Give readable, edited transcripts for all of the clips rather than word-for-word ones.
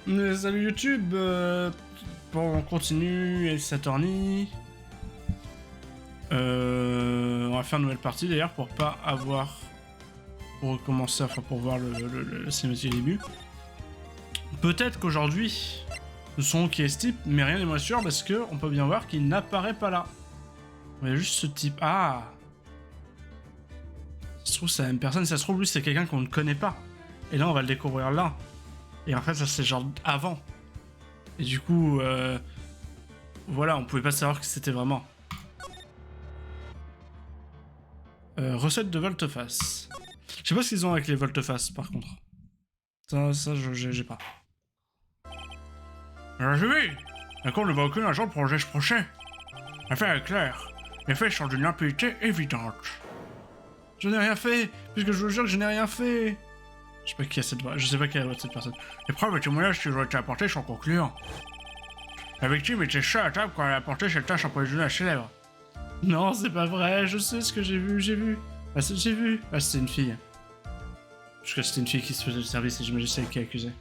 Salut YouTube, bon, on continue, et Saturny. On va faire une nouvelle partie d'ailleurs pour pas avoir... Pour recommencer, enfin pour voir le cinématique du début. Peut-être qu'aujourd'hui, nous serons qui est ce type, mais rien n'est moins sûr parce que on peut bien voir qu'il n'apparaît pas là. On a juste ce type. Ah, ça se trouve c'est la même personne, ça se trouve lui c'est quelqu'un qu'on ne connaît pas. Et là on va le découvrir là. Et en fait ça c'est genre avant. Et du coup, voilà, on pouvait pas savoir que c'était vraiment. Recette de volte-face. Je sais pas ce qu'ils ont avec les volte-face par contre. Ça j'ai pas. Je vais. D'accord, ne voit aucun agent pour le geste prochain. L'affaire est claire. Les faits sont d'une impunité évidente. Je n'ai rien fait, puisque je vous jure que je n'ai rien fait. Je sais pas qui a cette voix, je sais pas qui a la voix de cette personne. Les preuves et témoignages qui ont été apportés sont concluants. La victime était seule à table quand elle a apporté cette tâche empoisonnée à ses lèvres. Non, c'est pas vrai, je sais ce que j'ai vu. Ah, j'ai vu. Ah, c'était une fille. Parce que c'était une fille qui se faisait le service et j'imagine c'est elle qui est accusée.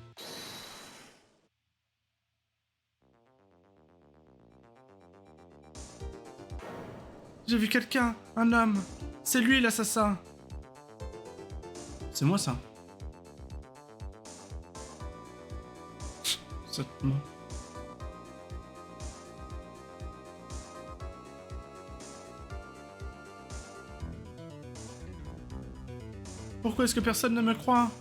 J'ai vu quelqu'un, un homme. C'est lui l'assassin. C'est moi ça. C'est moi. Pourquoi est-ce que personne ne me croit?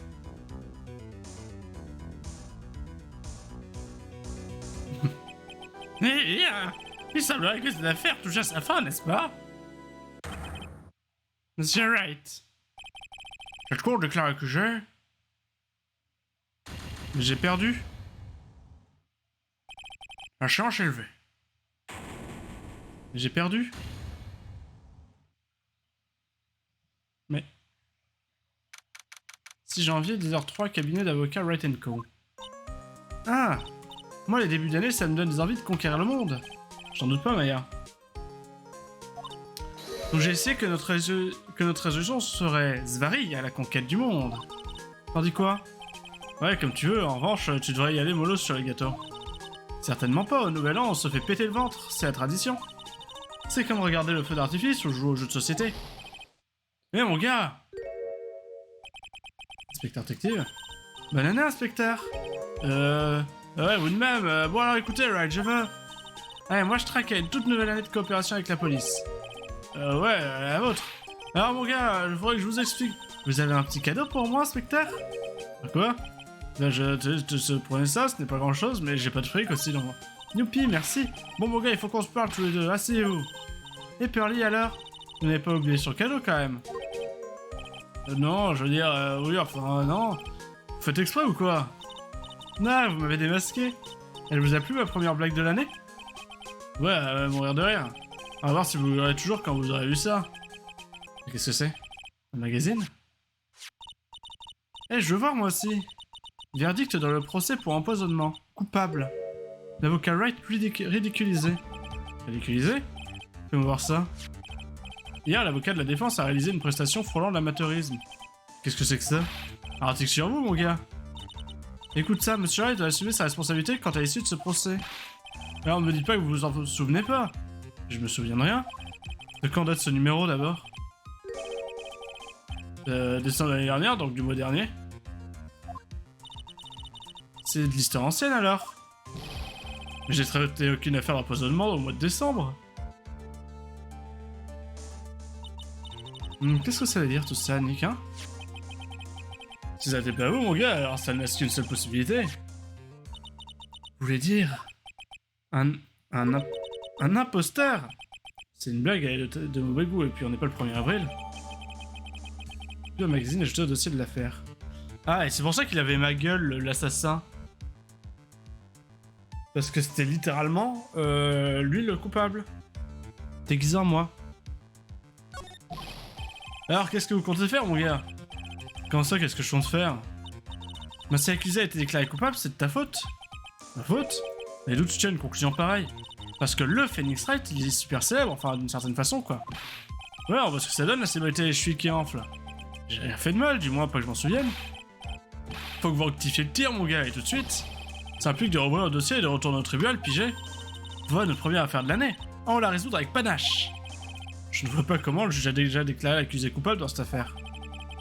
Il semblerait que cette affaire touche à sa fin, n'est-ce pas? Monsieur Wright. Cette cour déclare accusé. Mais j'ai perdu. La charge est élevée. Mais j'ai perdu. Mais... 6 janvier, 10h03, cabinet d'avocat Wright & Co. Ah! Moi, les débuts d'année, ça me donne des envies de conquérir le monde. J'en doute pas, Maya. Donc j'ai essayé que notre résolution serait Zvari à la conquête du monde. T'en dis quoi? Ouais, comme tu veux, en revanche, tu devrais y aller mollo sur les gâteaux. Certainement pas, au nouvel an, on se fait péter le ventre, c'est la tradition. C'est comme regarder le feu d'artifice ou jouer aux jeux de société. Eh mon gars! Inspecteur détective? Bonne année, inspecteur! Ouais, vous de même. Bon alors écoutez, Wright, je veux... Allez, moi je traque à une toute nouvelle année de coopération avec la police. Ouais, la vôtre. Alors mon gars, il faudrait que je vous explique. Vous avez un petit cadeau pour moi, inspecteur? Quoi? Là, prenez ça, ce n'est pas grand chose, mais j'ai pas de fric aussi, donc... Youpi, merci. Bon mon gars, il faut qu'on se parle tous les deux, asseyez-vous. Et Pearly alors? Vous n'avez pas oublié son cadeau quand même? Non, je veux dire, oui, enfin, non. Vous faites exprès ou quoi? Non, vous m'avez démasqué. Elle vous a plu ma première blague de l'année? Ouais, elle va mourir de rire. On va voir si vous l'aurez toujours quand vous aurez vu ça. Qu'est-ce que c'est? Un magazine? Eh, je veux voir moi aussi. Verdict dans le procès pour empoisonnement. Coupable. L'avocat Wright ridiculisé. Ridiculisé? Fais-moi voir ça. Hier, l'avocat de la défense a réalisé une prestation frôlant l'amateurisme. Qu'est-ce que c'est que ça? Un article sur vous, mon gars. Écoute ça, monsieur Wright doit assumer sa responsabilité quant à l'issue de ce procès. Alors ne me dites pas que vous vous en souvenez pas. Je me souviens de rien. De quand date ce numéro d'abord? Décembre de l'année dernière, donc du mois dernier. C'est de l'histoire ancienne alors. Mais j'ai traité aucune affaire d'empoisonnement au mois de décembre. Qu'est-ce que ça veut dire tout ça, Nick, hein? Si ça n'était pas vous, mon gars, alors ça ne laisse qu'une seule possibilité. Vous voulez dire... Un imposteur? C'est une blague, elle est de mauvais goût, et puis on n'est pas le 1er avril. Puis le magazine a jeté au dossier de l'affaire. Ah, et c'est pour ça qu'il avait ma gueule, l'assassin. Parce que c'était littéralement, lui le coupable. Déguisé en moi. Alors, qu'est-ce que vous comptez faire, mon gars? Comment ça, qu'est-ce que je compte faire? Ma si accusé a été déclaré coupable, c'est de ta faute. Ma faute? Mais d'où tu tiens une conclusion pareille? Parce que le Phoenix Wright, il est super célèbre, enfin d'une certaine façon, quoi. Ouais, on voit ce que ça donne, la célébrité des chevilles qui enfle. J'ai rien fait de mal, du moins pas que je m'en souvienne. Faut que vous rectifiez le tir, mon gars, et tout de suite. Ça implique de rouvrir le dossier et de retourner au tribunal, pigé. Voilà notre première affaire de l'année. On va la résoudre avec panache. Je ne vois pas comment le juge a déjà déclaré l'accusé coupable dans cette affaire.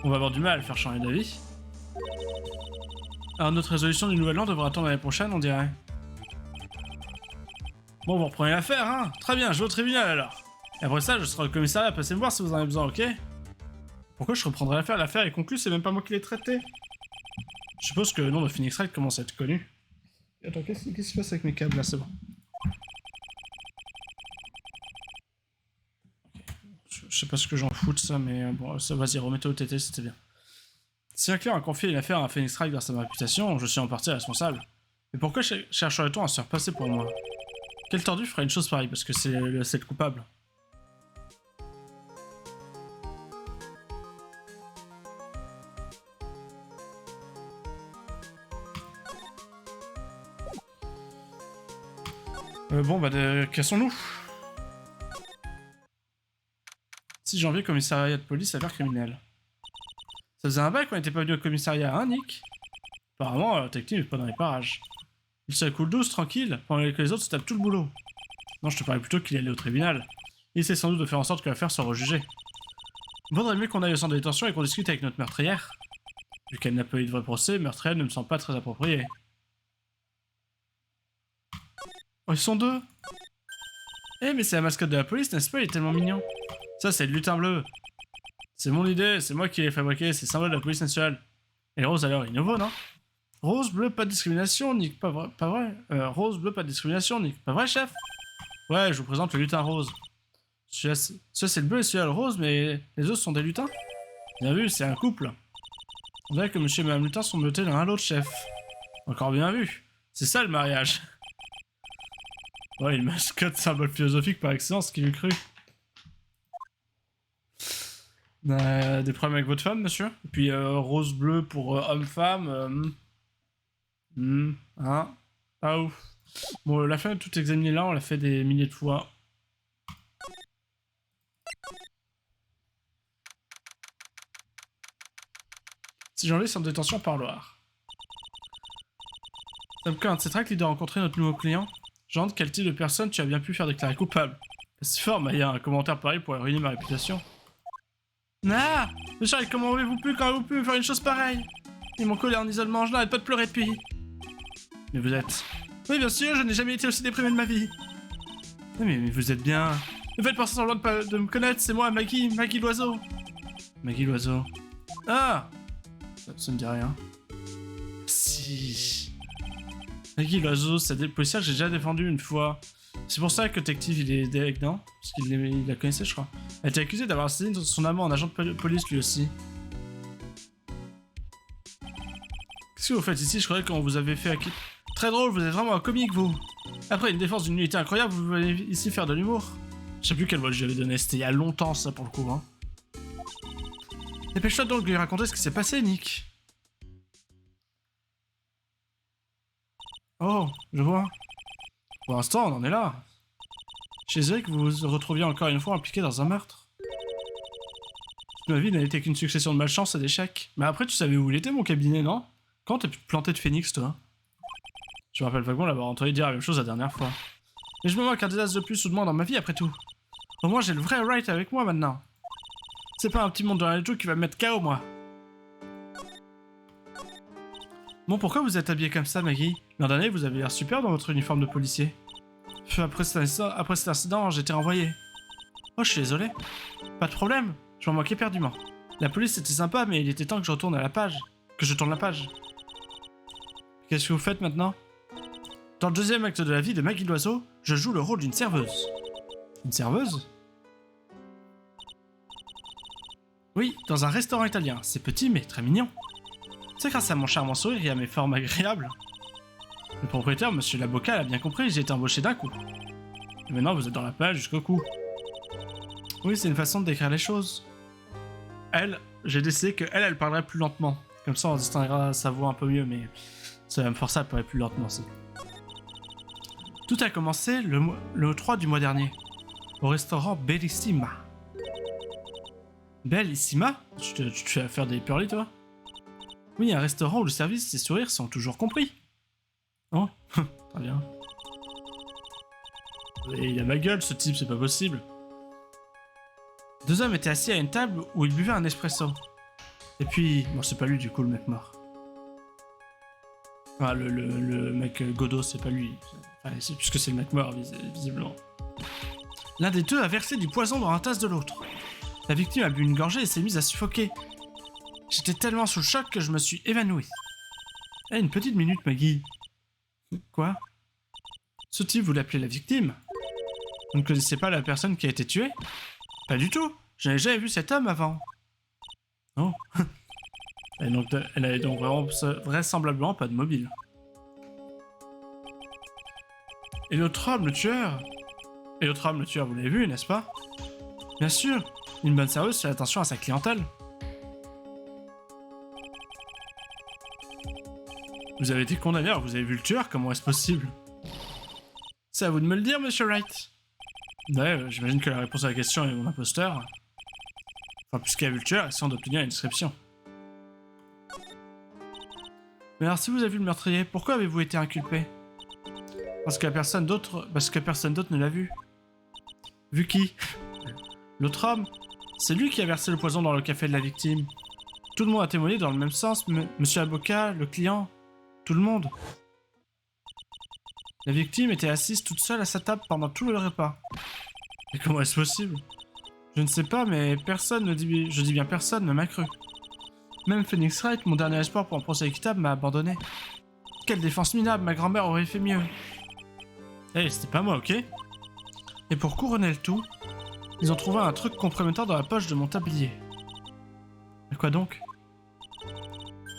On va avoir du mal à le faire changer d'avis. Alors notre résolution du nouvel an devra attendre l'année prochaine, on dirait. Bon, vous reprenez l'affaire, hein? Très bien, je vais au tribunal alors. Et après ça, je serai au commissariat, passez me voir si vous en avez besoin, ok? Pourquoi je reprendrai l'affaire? L'affaire est conclue, c'est même pas moi qui l'ai traitée. Je suppose que le nom de Phoenix Wright commence à être connu. Attends, qu'est-ce qui se passe avec mes câbles là? C'est bon. Je sais pas ce que j'en fous de ça, mais bon, ça, vas-y, remettez au TT, c'était bien. Si un client a confié une affaire à Phoenix Wright grâce à ma réputation, je suis en partie responsable. Mais pourquoi chercherait-on à se faire passer pour moi? Quel tordu ferait une chose pareille parce que c'est le coupable? Bon, bah, cassons-nous. 6 janvier, commissariat de police, affaire criminelle. Ça faisait un bail qu'on n'était pas venu au commissariat, hein, Nick? Apparemment, la technique n'est pas dans les parages. Il se coule douce, tranquille, pendant que les autres se tapent tout le boulot. Non, je te parlais plutôt qu'il allait au tribunal. Il essaie sans doute de faire en sorte que l'affaire soit rejugée. Vaudrait mieux qu'on aille au centre de détention et qu'on discute avec notre meurtrière. Vu qu'elle n'a pas eu de vrai procès, meurtrière ne me semble pas très approprié. Oh, ils sont deux! Eh, mais c'est la mascotte de la police, n'est-ce pas? Il est tellement mignon. Ça, c'est le lutin bleu. C'est mon idée, c'est moi qui l'ai fabriqué, c'est le symbole de la police nationale. Et rose alors, il est nouveau, non? Rose, bleu, pas de discrimination, Nick, pas vrai. Rose, bleu, pas de discrimination, Nick, pas vrai, chef? Ouais, je vous présente le lutin rose. Celui-là, c'est le bleu et celui-là le rose, mais les autres sont des lutins? Bien vu, c'est un couple. On dirait que monsieur et madame lutin sont menottés l'un à l'autre, chef. Encore bien vu. C'est ça le mariage. Ouais, une mascotte symbole philosophique par excellence, qui l'eût cru. Des problèmes avec votre femme, monsieur? Et puis rose-bleu pour homme-femme. Hein? Ah ouf. Bon, la fin de tout examiner là, on l'a fait des milliers de fois. Si j'enlève sans détention par Loire. Tom Kern, c'est vrai que l'idée de rencontrer notre nouveau client. Genre, quel type de personne tu as bien pu faire déclarer coupable? C'est fort, mais il y a un commentaire pareil pour ruiner ma réputation. Ah! Mais Charles, comment avez-vous pu quand vous pu me faire une chose pareille? Ils m'ont collé en isolement, je n'arrête pas de pleurer depuis. Mais vous êtes... Oui, bien sûr, je n'ai jamais été aussi déprimé de ma vie. Mais vous êtes bien... Ne faites pas semblant de me connaître, c'est moi, Maggie l'oiseau. Maggie l'oiseau. Ah! Ça me dit rien. Si... Maggie l'oiseau, c'est des policiers que j'ai déjà défendu une fois. C'est pour ça que Detective il est deg, non? Parce qu'il la connaissait, je crois. Elle était accusée d'avoir assassiné son amant en agent de police lui aussi. Qu'est-ce que vous faites ici? Je croyais qu'on vous avait fait acquis. Très drôle, vous êtes vraiment un comique, vous. Après une défense d'une unité incroyable, vous venez ici faire de l'humour. Je sais plus quelle voix je lui avais donné, c'était il y a longtemps ça pour le coup, hein. Dépêche-toi donc de lui raconter ce qui s'est passé, Nick. Oh, je vois. Pour l'instant, on en est là. Chez Eric, vous vous retrouviez encore une fois impliqué dans un meurtre. Toute ma vie n'a été qu'une succession de malchance et d'échecs. Mais après, tu savais où il était, mon cabinet, non? Quand t'as pu te planter de Phoenix, toi? Je me rappelle vaguement l'avoir entendu dire la même chose la dernière fois. Mais je me manque un désastre de plus ou de moins dans ma vie, après tout. Au moins, j'ai le vrai Wright avec moi, maintenant. C'est pas un petit monde de rien du tout qui va me mettre KO, moi. Bon, pourquoi vous êtes habillé comme ça, Maggie? L'an dernier, vous avez l'air super dans votre uniforme de policier. Après cet incident, j'ai été renvoyé. Oh, je suis désolé. Pas de problème, je m'en moquais perdument. La police était sympa, mais il était temps que je retourne à la page. Que je tourne la page. Qu'est-ce que vous faites maintenant? Dans le deuxième acte de la vie de Maggie l'oiseau, je joue le rôle d'une serveuse. Une serveuse? Oui, dans un restaurant italien. C'est petit, mais très mignon. C'est grâce à mon charmant sourire et à mes formes agréables. Le propriétaire, monsieur Labocal, a bien compris, j'ai été embauché d'un coup. Et maintenant, vous êtes dans la page jusqu'au cou. Oui, c'est une façon de décrire les choses. Elle, j'ai décidé qu'elle, elle parlerait plus lentement. Comme ça, on distinguera sa voix un peu mieux, mais ça va me forcer à parler plus lentement aussi. Tout a commencé le 3 du mois dernier, au restaurant Bellissima. Bellissima? Tu vas faire des peurlis, toi? Oui, un restaurant où le service et les sourires sont toujours compris. Non. Très bien. Et il a ma gueule, ce type, c'est pas possible. Deux hommes étaient assis à une table où ils buvaient un espresso. Et puis... Bon, c'est pas lui, du coup, le mec mort. Enfin, le mec Godot, c'est pas lui. Enfin, puisque c'est le mec mort, visiblement. L'un des deux a versé du poison dans la tasse de l'autre. La victime a bu une gorgée et s'est mise à suffoquer. J'étais tellement sous le choc que je me suis évanoui. Eh, une petite minute, Maggie. Quoi? Ce type, vous l'appelez la victime? Vous ne connaissez pas la personne qui a été tuée? Pas du tout. Je n'avais jamais vu cet homme avant. Oh. Elle avait donc vraiment, vraisemblablement pas de mobile. Et l'autre homme, le tueur? Et l'autre homme, le tueur, vous l'avez vu, n'est-ce pas? Bien sûr. Une bonne serveuse fait attention à sa clientèle. Vous avez été condamné alors que vous avez vu le tueur, comment est-ce possible? C'est à vous de me le dire, monsieur Wright. Ouais, j'imagine que la réponse à la question est mon imposteur. Enfin, puisqu'il a vu le tueur, essayons d'obtenir une description. Mais alors, si vous avez vu le meurtrier, pourquoi avez-vous été inculpé? Parce que personne d'autre ne l'a vu. Vu qui? L'autre homme. C'est lui qui a versé le poison dans le café de la victime. Tout le monde a témoigné dans le même sens, monsieur l'avocat, le client, tout le monde. La victime était assise toute seule à sa table pendant tout le repas. Mais comment est-ce possible? Je ne sais pas, mais personne ne dit... Je dis bien personne ne m'a cru. Même Phoenix Wright, mon dernier espoir pour un procès équitable, m'a abandonné. Quelle défense minable, ma grand-mère aurait fait mieux. Eh, c'était pas moi, ok? Et pour couronner le tout, ils ont trouvé un truc compromettant dans la poche de mon tablier. Mais quoi donc?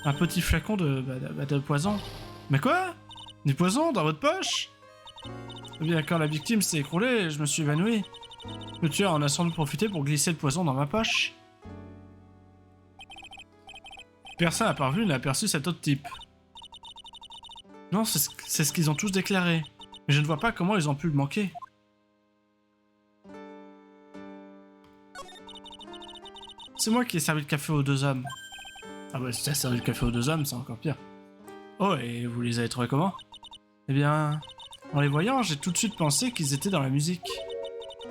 Un petit flacon de poison. Mais quoi? Du poison dans votre poche? Eh bien, quand la victime s'est écroulée, je me suis évanoui. Le tueur en a sans doute profité pour glisser le poison dans ma poche. Personne à part lui n'a aperçu cet autre type. Non, c'est ce qu'ils ont tous déclaré. Mais je ne vois pas comment ils ont pu le manquer. C'est moi qui ai servi le café aux deux hommes. Ah bah si t'as servi le café aux deux hommes, c'est encore pire. Oh, et vous les avez trouvés comment? Eh bien, en les voyant, j'ai tout de suite pensé qu'ils étaient dans la musique.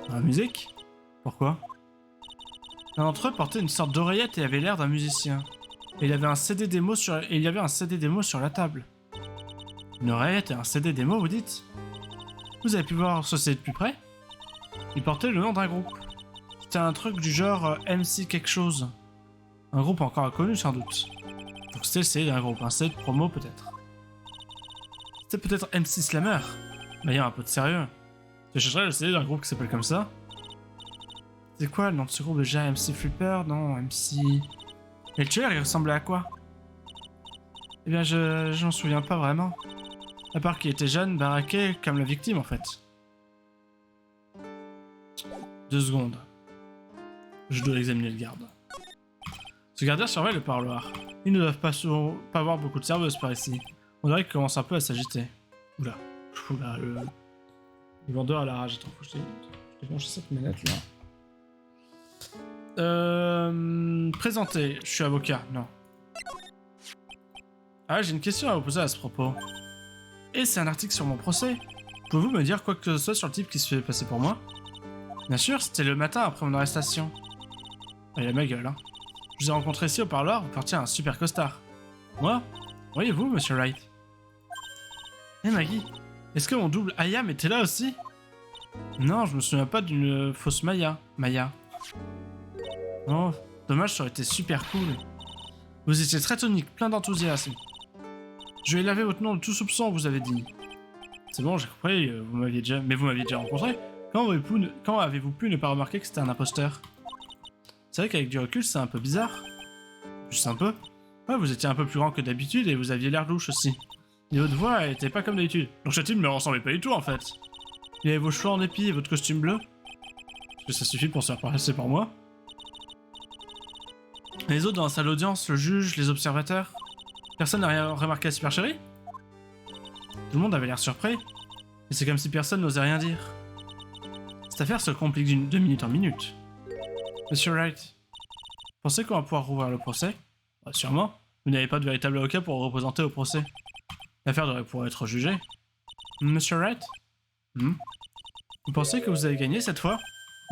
Dans la musique? Pourquoi? L'un d'entre eux portait une sorte d'oreillette et avait l'air d'un musicien. Et il y avait un CD démo sur la table. Une oreillette et un CD démo, vous dites? Vous avez pu voir ce CD de plus près? Il portait le nom d'un groupe. C'était un truc du genre MC quelque chose. Un groupe encore inconnu sans doute. Donc c'était le CD d'un groupe, un CD de promo peut-être. C'était peut-être MC Slammer. Mais il y a un peu de sérieux. Je chercherais le CD d'un groupe qui s'appelle comme ça. C'est quoi le nom de ce groupe déjà? MC Flipper? Non, MC... Et le tueur, il ressemblait à quoi? Eh bien, je m'en souviens pas vraiment. À part qu'il était jeune, baraqué, comme la victime en fait. 2 secondes. Je dois examiner le garde. Ce gardien surveille le parloir. Ils ne doivent pas avoir beaucoup de serveuses par ici. On dirait qu'il commence un peu à s'agiter. Oula. Oula, le vendeur à la rage. Attends, faut que je débranche cette manette là. Présenter. Je suis avocat. Non. Ah, j'ai une question à vous poser à ce propos. Et c'est un article sur mon procès. Pouvez-vous me dire quoi que ce soit sur le type qui se fait passer pour moi? Bien sûr, c'était le matin après mon arrestation. Il a ma gueule, hein. Je vous ai rencontré ici au parloir, vous portiez un super costard. Moi? Voyez-vous, monsieur Wright? Eh Maggie, est-ce que mon double Ayam était là aussi? Non, je me souviens pas d'une fausse Maya. Oh, dommage, ça aurait été super cool. Vous étiez très tonique, plein d'enthousiasme. Je vais laver votre nom de tout soupçon, vous avez dit. C'est bon, j'ai compris, vous m'aviez déjà rencontré. Quand avez-vous pu ne pas remarquer que c'était un imposteur? C'est vrai qu'avec du recul, c'est un peu bizarre. Juste un peu. Ouais, vous étiez un peu plus grand que d'habitude et vous aviez l'air louche aussi. Et votre voix était pas comme d'habitude. Donc ce type ne me ressemblait pas du tout en fait. Il avait vos cheveux en épi et votre costume bleu. Est-ce que ça suffit pour se faire passer par moi? Les autres dans la salle d'audience, le juge, les observateurs. Personne n'a rien remarqué à Supercherie? Tout le monde avait l'air surpris. Et c'est comme si personne n'osait rien dire. Cette affaire se complique de minute en minute. Monsieur Wright, pensez qu'on va pouvoir rouvrir le procès? Sûrement. Vous n'avez pas de véritable avocat pour représenter au procès. L'affaire devrait pouvoir être jugée. Monsieur Wright? Vous pensez que vous avez gagné cette fois?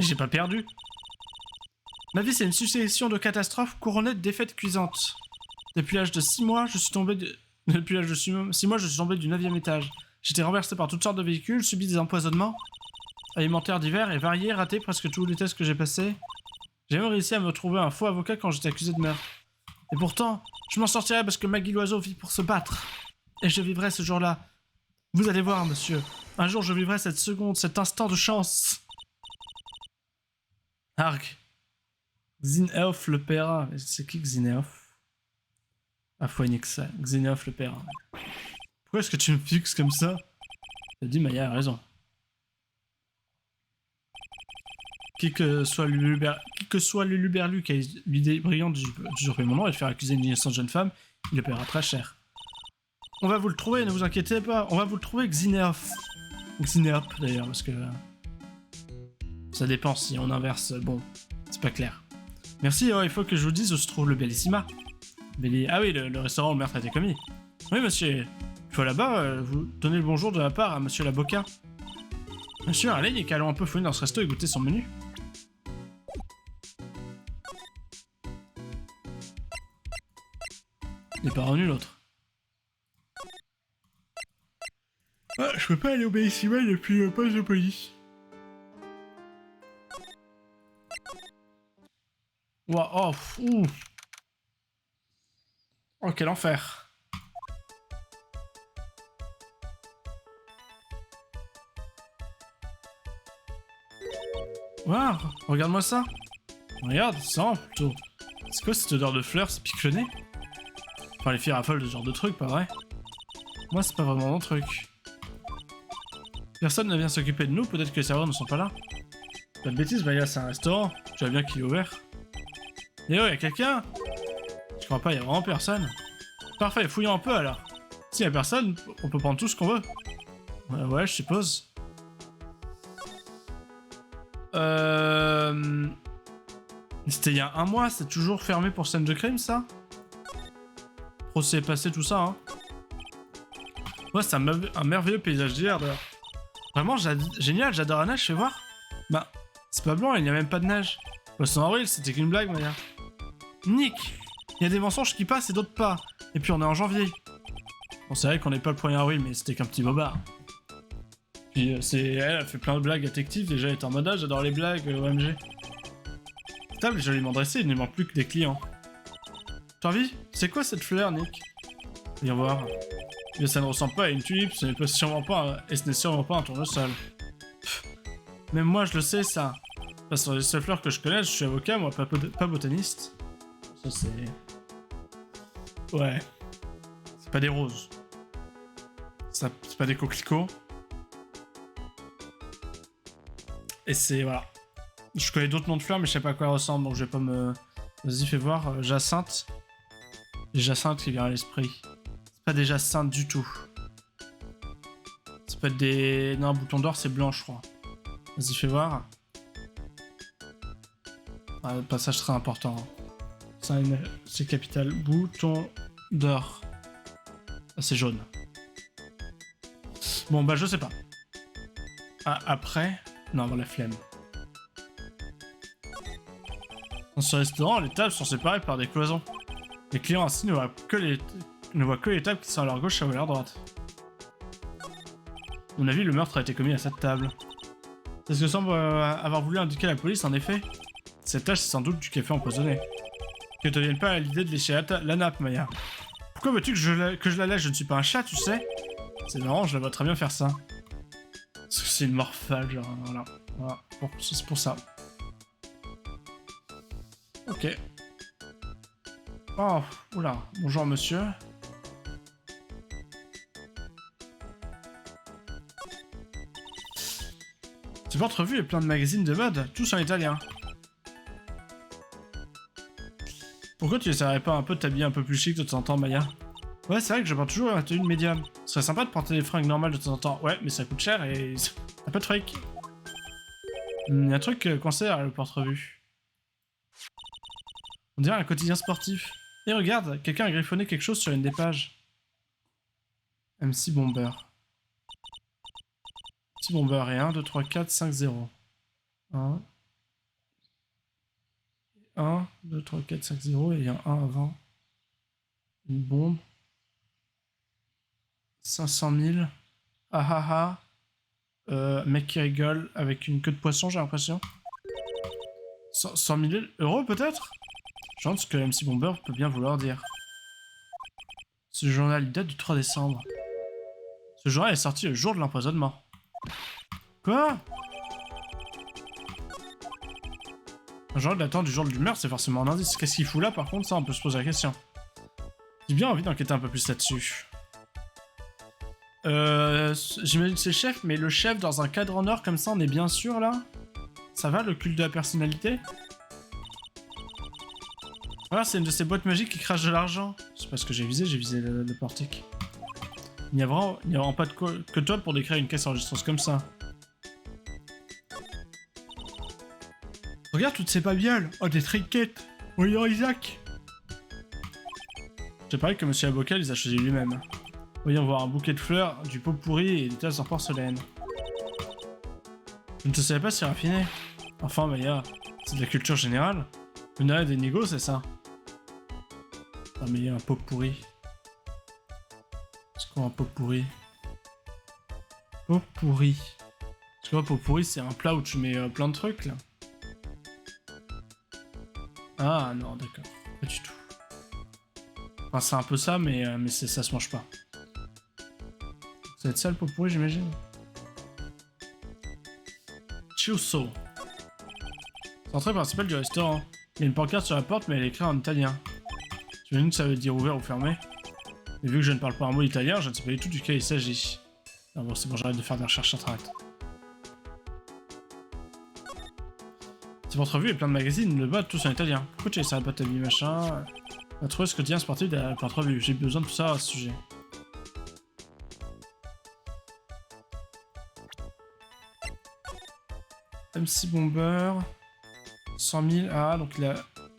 J'ai pas perdu. Ma vie, c'est une succession de catastrophes couronnées de défaites cuisantes. Depuis l'âge de 6 mois, je suis tombé Depuis l'âge de 6 mois, je suis tombé du 9e étage. J'étais renversé par toutes sortes de véhicules, subi des empoisonnements alimentaires divers et variés, raté presque tous les tests que j'ai passés. J'ai même réussi à me trouver un faux avocat quand j'étais accusé de meurtre. Et pourtant, je m'en sortirai parce que Maggie Loiseau vit pour se battre. Et je vivrai ce jour-là. Vous allez voir, monsieur. Un jour, je vivrai cette seconde, cet instant de chance. Arg. Xeneof le Pera. C'est qui Xeneof? Ah, faut que ça. Xeneof le Pera. Pourquoi est-ce que tu me fixes comme ça? T'as dit, Maya a raison. Qui que soit Luluberlu qui a l'idée brillante d'usurper mon nom et de faire accuser une innocente jeune femme, il le paiera très cher. On va vous le trouver, ne vous inquiétez pas. On va vous le trouver, Xeneof. Xeneop, d'ailleurs, parce que... ça dépend si on inverse... Bon, c'est pas clair. Merci, il faut que je vous dise où se trouve le Bellissima. Ah oui, le restaurant où le meurtre a été commis. Oui, monsieur. Il faut là-bas vous donner le bonjour de la part à monsieur Laboca. Bien sûr, allez, Nick, allons un peu fouiner dans ce resto et goûter son menu. Il n'est pas revenu l'autre. Ah, je peux pas aller au Bellissima depuis le poste de police. Wow, oh, ouh. Oh, quel enfer. Waouh, regarde-moi ça. Regarde, ça plutôt. C'est quoi cette odeur de fleurs, c'est piquenné? Enfin, les filles raffolent de ce genre de truc, pas vrai? Moi, c'est pas vraiment mon truc. Personne ne vient s'occuper de nous, peut-être que les serveurs ne sont pas là. Pas de bêtises, Maya, c'est un restaurant. Tu vois bien qu'il est ouvert. Eh oh, y'a quelqu'un? Je crois pas, y'a vraiment personne. Parfait, fouillons un peu alors. S'il y a personne, on peut prendre tout ce qu'on veut. Ouais, je suppose. C'était il y a un mois, c'est toujours fermé pour scène de crime, ça? Procès passé, tout ça, hein. Ouais, c'est un merveilleux paysage d'hier, d'ailleurs. Vraiment, génial, j'adore la neige, fais voir. Bah, c'est pas blanc, il n'y a même pas de neige. Poisson avril, c'était qu'une blague, Maya. Nick, il y a des mensonges qui passent et d'autres pas. Et puis on est en janvier. Bon, c'est vrai qu'on n'est pas le 1er avril, mais c'était qu'un petit bobard. Puis elle a fait plein de blagues détectives, déjà elle était en mode ah, j'adore les blagues, OMG. La table est joliment dressée, il ne manque plus que des clients. T'as envie? C'est quoi cette fleur, Nick? Viens voir. Mais ça ne ressemble pas à une tulipe, ce n'est sûrement pas un tournesol. Pff, même moi je le sais ça. Parce que les seules fleurs que je connais, je suis avocat, moi pas botaniste. Ça c'est... Ouais. C'est pas des roses. C'est pas des coquelicots. Et c'est... voilà. Je connais d'autres noms de fleurs, mais je sais pas à quoi elles ressemblent, donc je vais pas me... Vas-y, fais voir. Jacinthe. Jacinthe qui vient à l'esprit. C'est pas des jacinthes du tout. C'est pas des... Non, bouton d'or, c'est blanc, je crois. Vas-y, fais voir. Ah, le passage très important. C'est capital. Bouton d'or. Ah, c'est jaune. Bon, bah, je sais pas. Ah, après... Non, bon, la flemme. Dans ce restaurant, les tables sont séparées par des cloisons. Les clients assis ne voient que les tables qui sont à leur gauche et à leur droite. À mon avis, le meurtre a été commis à cette table. C'est ce que semble avoir voulu indiquer la police, en effet. Cette tâche, c'est sans doute du café empoisonné. Que te vienne pas à l'idée de lécher la nappe, Maya. Pourquoi veux-tu que je la lèche? Je ne suis pas un chat, tu sais. C'est marrant, je la vois très bien faire ça. Parce que c'est une morphale, genre, voilà. Bon, c'est pour ça. Ok. Oh, oula. Bonjour, monsieur. C'est votre revue et plein de magazines de mode, tous en italien. Pourquoi tu essaierais pas un peu de t'habiller un peu plus chic de temps en temps, Maya? Ouais, c'est vrai que je porte toujours la tenue médium. Ce serait sympa de porter des fringues normales de temps en temps. Ouais, mais ça coûte cher et... t'as pas de fric. Il y a un truc concert, le porte-revue. On dirait un quotidien sportif. Et regarde, quelqu'un a griffonné quelque chose sur une des pages. MC Bomber. MC Bomber et 1, 2, 3, 4, 5, 0. 1. 1, 2, 3, 4, 5, 0 et il y a un 1 avant. Une bombe. 500 000. Ah ah ah. Mec qui rigole avec une queue de poisson, j'ai l'impression. 100 000 euros peut-être? Je pense que MC Bomber peut bien vouloir dire. Ce journal il date du 3 décembre. Ce journal est sorti le jour de l'empoisonnement. Quoi? Un journal datant du jour du meurtre, c'est forcément un indice. Qu'est-ce qu'il fout là par contre? Ça, on peut se poser la question. J'ai bien envie d'enquêter un peu plus là-dessus. J'imagine que c'est le chef, mais le chef dans un cadre en or comme ça, on est bien sûr là? Ça va, le culte de la personnalité? Voilà, c'est une de ces boîtes magiques qui crache de l'argent. C'est pas ce que j'ai visé le portique. Il n'y a vraiment pas que toi pour décrire une caisse enregistreuse comme ça. Regarde toutes ces babioles. Oh, des trinkets. Voyons Isaac. J'ai parlé que Monsieur Avocat les a choisis lui-même. Voyons voir un bouquet de fleurs, du pot pourri et des tasses en porcelaine. Je ne te savais pas si raffiné. Enfin, Maya, c'est de la culture générale. Une arrêt des négos, c'est ça. Ah, mais il y a un pot pourri. C'est quoi un pot pourri? Pot pourri. Tu vois, pot pourri, c'est un plat où tu mets plein de trucs, là. Ah, non, d'accord. Pas du tout. Enfin, c'est un peu ça, mais ça se mange pas. Ça va être ça, le pot pourri, j'imagine. Chiuso. C'est l'entrée principale du restaurant. Il y a une pancarte sur la porte, mais elle est écrite en italien. J'imagine que ça veut dire ouvert ou fermé. Mais vu que je ne parle pas un mot italien, je ne sais pas du tout duquel il s'agit. Ah bon, c'est bon, j'arrête de faire des recherches internet. Cette entrevue et plein de magazines, le bas, tous en italien. Pourquoi tu essaies pas ta vie, machin? On a trouvé ce quotidien sportif de la entrevue. J'ai besoin de tout ça à ce sujet. MC Bomber. 100 000. Ah, donc il a.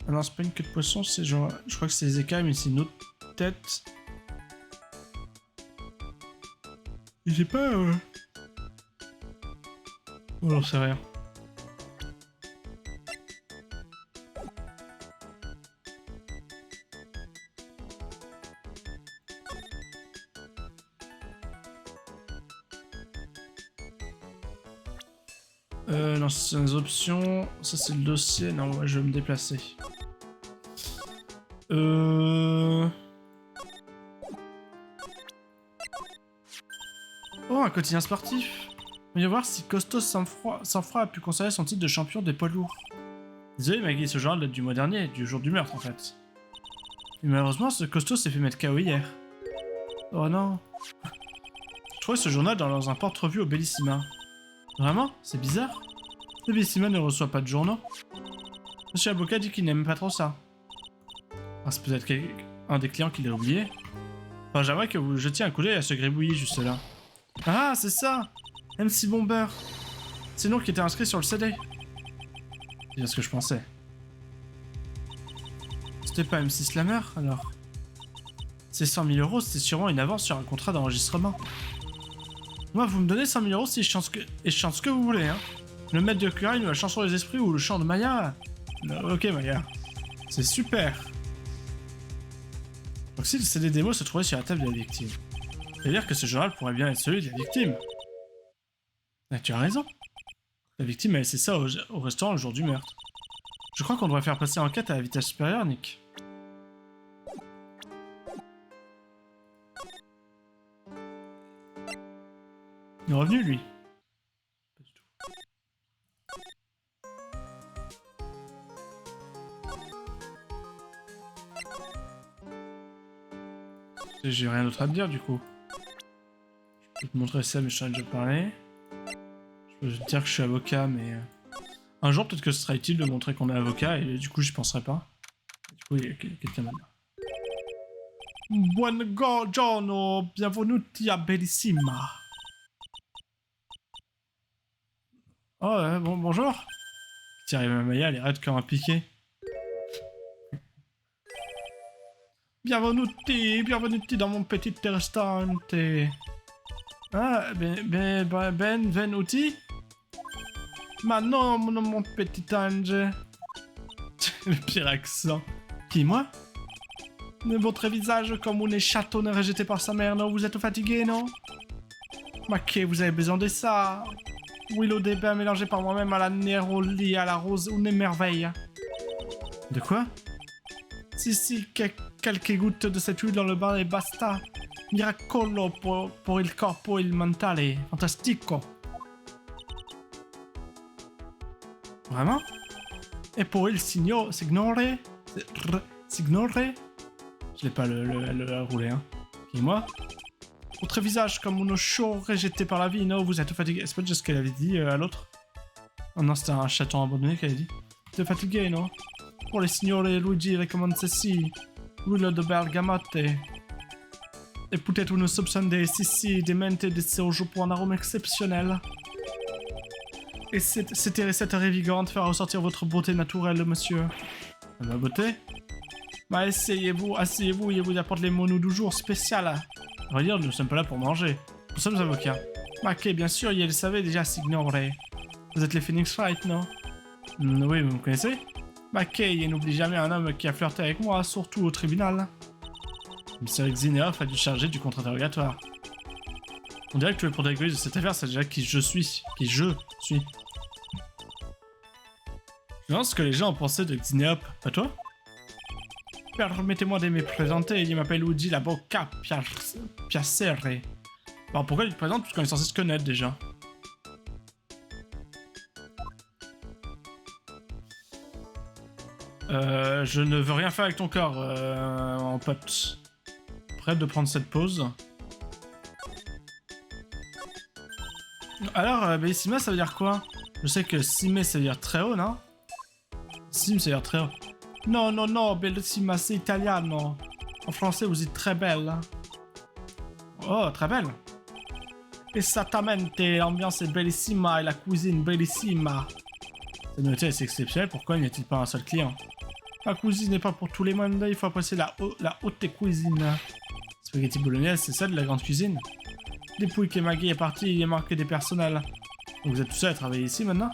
Ah non, c'est pas une queue de poisson, c'est genre. Je crois que c'est les écailles, mais c'est une autre tête. Et j'ai pas. Oh, j'en sais rien. Non, c'est les options. Ça, c'est le dossier. Non, ouais, je vais me déplacer. Oh, un quotidien sportif. Voyons voir si Costo Sanfroid a pu conserver son titre de champion des poids lourds. Désolé, Maggie, ce journal date du mois dernier, du jour du meurtre en fait. Et malheureusement, ce Costo s'est fait mettre KO hier. Oh non. Je trouvais ce journal dans un porte-revue au Bellissima. Vraiment? C'est bizarre. Le Bellissima ne reçoit pas de journaux. Monsieur Avocat dit qu'il n'aime pas trop ça. Ah, c'est peut-être un des clients qui l'a oublié. Enfin, j'aimerais que vous jetiez un coup d'œil à ce gribouillis juste là. Ah, c'est ça! MC Bomber. C'est le nom qui était inscrit sur le CD. C'est bien ce que je pensais. C'était pas MC Slammer, alors? Ces 100 000 euros, c'était sûrement une avance sur un contrat d'enregistrement. Moi, vous me donnez 100 000 euros si je chante et je chante ce que vous voulez, hein. Le maître de chorale, la chanson des esprits ou le chant de Maya. Ok, Maya. C'est super. Donc si le CD démo se trouvait sur la table de la victime, c'est-à-dire que ce journal pourrait bien être celui de la victime. Ah, tu as raison. La victime a laissé ça au restaurant le jour du meurtre. Je crois qu'on devrait faire passer l'enquête à la vitesse supérieure, Nick. Il est revenu, lui. Pas du tout. J'ai rien d'autre à te dire, du coup. Je peux te montrer ça, mais je t'en ai déjà parlé. Je peux te dire que je suis avocat, mais... Un jour, peut-être que ce sera utile de montrer qu'on est avocat, et du coup, j'y penserai pas. Du coup, il y a quelqu'un là. Buongiorno, bienvenue à Bellissima. Oh, bonjour. Tiens, Maya, elle est raide comme un piqué. Bienvenuti dans mon petit restaurant. Ah, benvenuti? Ma non, mon petit ange. Le pire accent. Qui, moi? Votre visage comme un chatonneur rejeté par sa mère, non? Vous êtes fatigué, non? Ma que, vous avez besoin de ça? Oui, l'eau des bains mélangée par moi-même à la néroli, à la rose, une merveille. De quoi? Si, quelques gouttes de cette huile dans le bain et basta. Miracolo pour il corpo e il mentale. Fantastico. Vraiment? Et pour il signore? Signore? Je l'ai pas le roulé, hein. Et moi? Votre visage comme une chaud rejeté par la vie, non? Vous êtes fatigué. C'est pas juste ce qu'elle avait dit à l'autre? Oh non, c'était un chaton abandonné qu'elle a dit. Vous êtes fatigué, non? Pour les signore Luigi recommande ceci. L'huile de bergamote. Et peut-être une soupçonne de sissi, de menthe et de séjour pour un arôme exceptionnel. Et cette recette revigorante fera ressortir votre beauté naturelle, monsieur. Ma beauté? Bah, asseyez-vous, et vous apporte les menus du jour spécial. On va dire, nous ne sommes pas là pour manger. Nous sommes avocats. Ok, bien sûr, il le savait déjà, Signore. Vous êtes les Phoenix Wright, non? Oui, vous me connaissez? Ok, il n'oublie jamais un homme qui a flirté avec moi, surtout au tribunal. Monsieur Xeneoff a dû charger du contre-interrogatoire. On dirait que le protagoniste de cette affaire, c'est déjà qui je suis. Je pense ce que les gens ont pensé de Xeneoff, pas toi? Permettez-moi de me présenter, il m'appelle Luigi la Bocca Piacere. Alors pourquoi il te présente puisqu'on est censé se connaître déjà? Je ne veux rien faire avec ton corps, en pote. Prêt de prendre cette pause. Alors, Bellissima, ça veut dire quoi? Je sais que Sime, ça veut dire très haut, non? Sim, ça veut dire très haut. Non, Bellissima, c'est italiano. En français, vous dites très belle. Oh, très belle. Esattamente, l'ambiance est bellissima et la cuisine bellissima. C'est noté, c'est exceptionnel, pourquoi n'y a-t-il pas un seul client? La cuisine n'est pas pour tous les mondes, il faut apprécier la haute cuisine. Spaghetti bolognaise, c'est ça de la grande cuisine? Depuis que Maggie est partie, il est marqué des personnels. Donc vous êtes tout seul à travailler ici maintenant?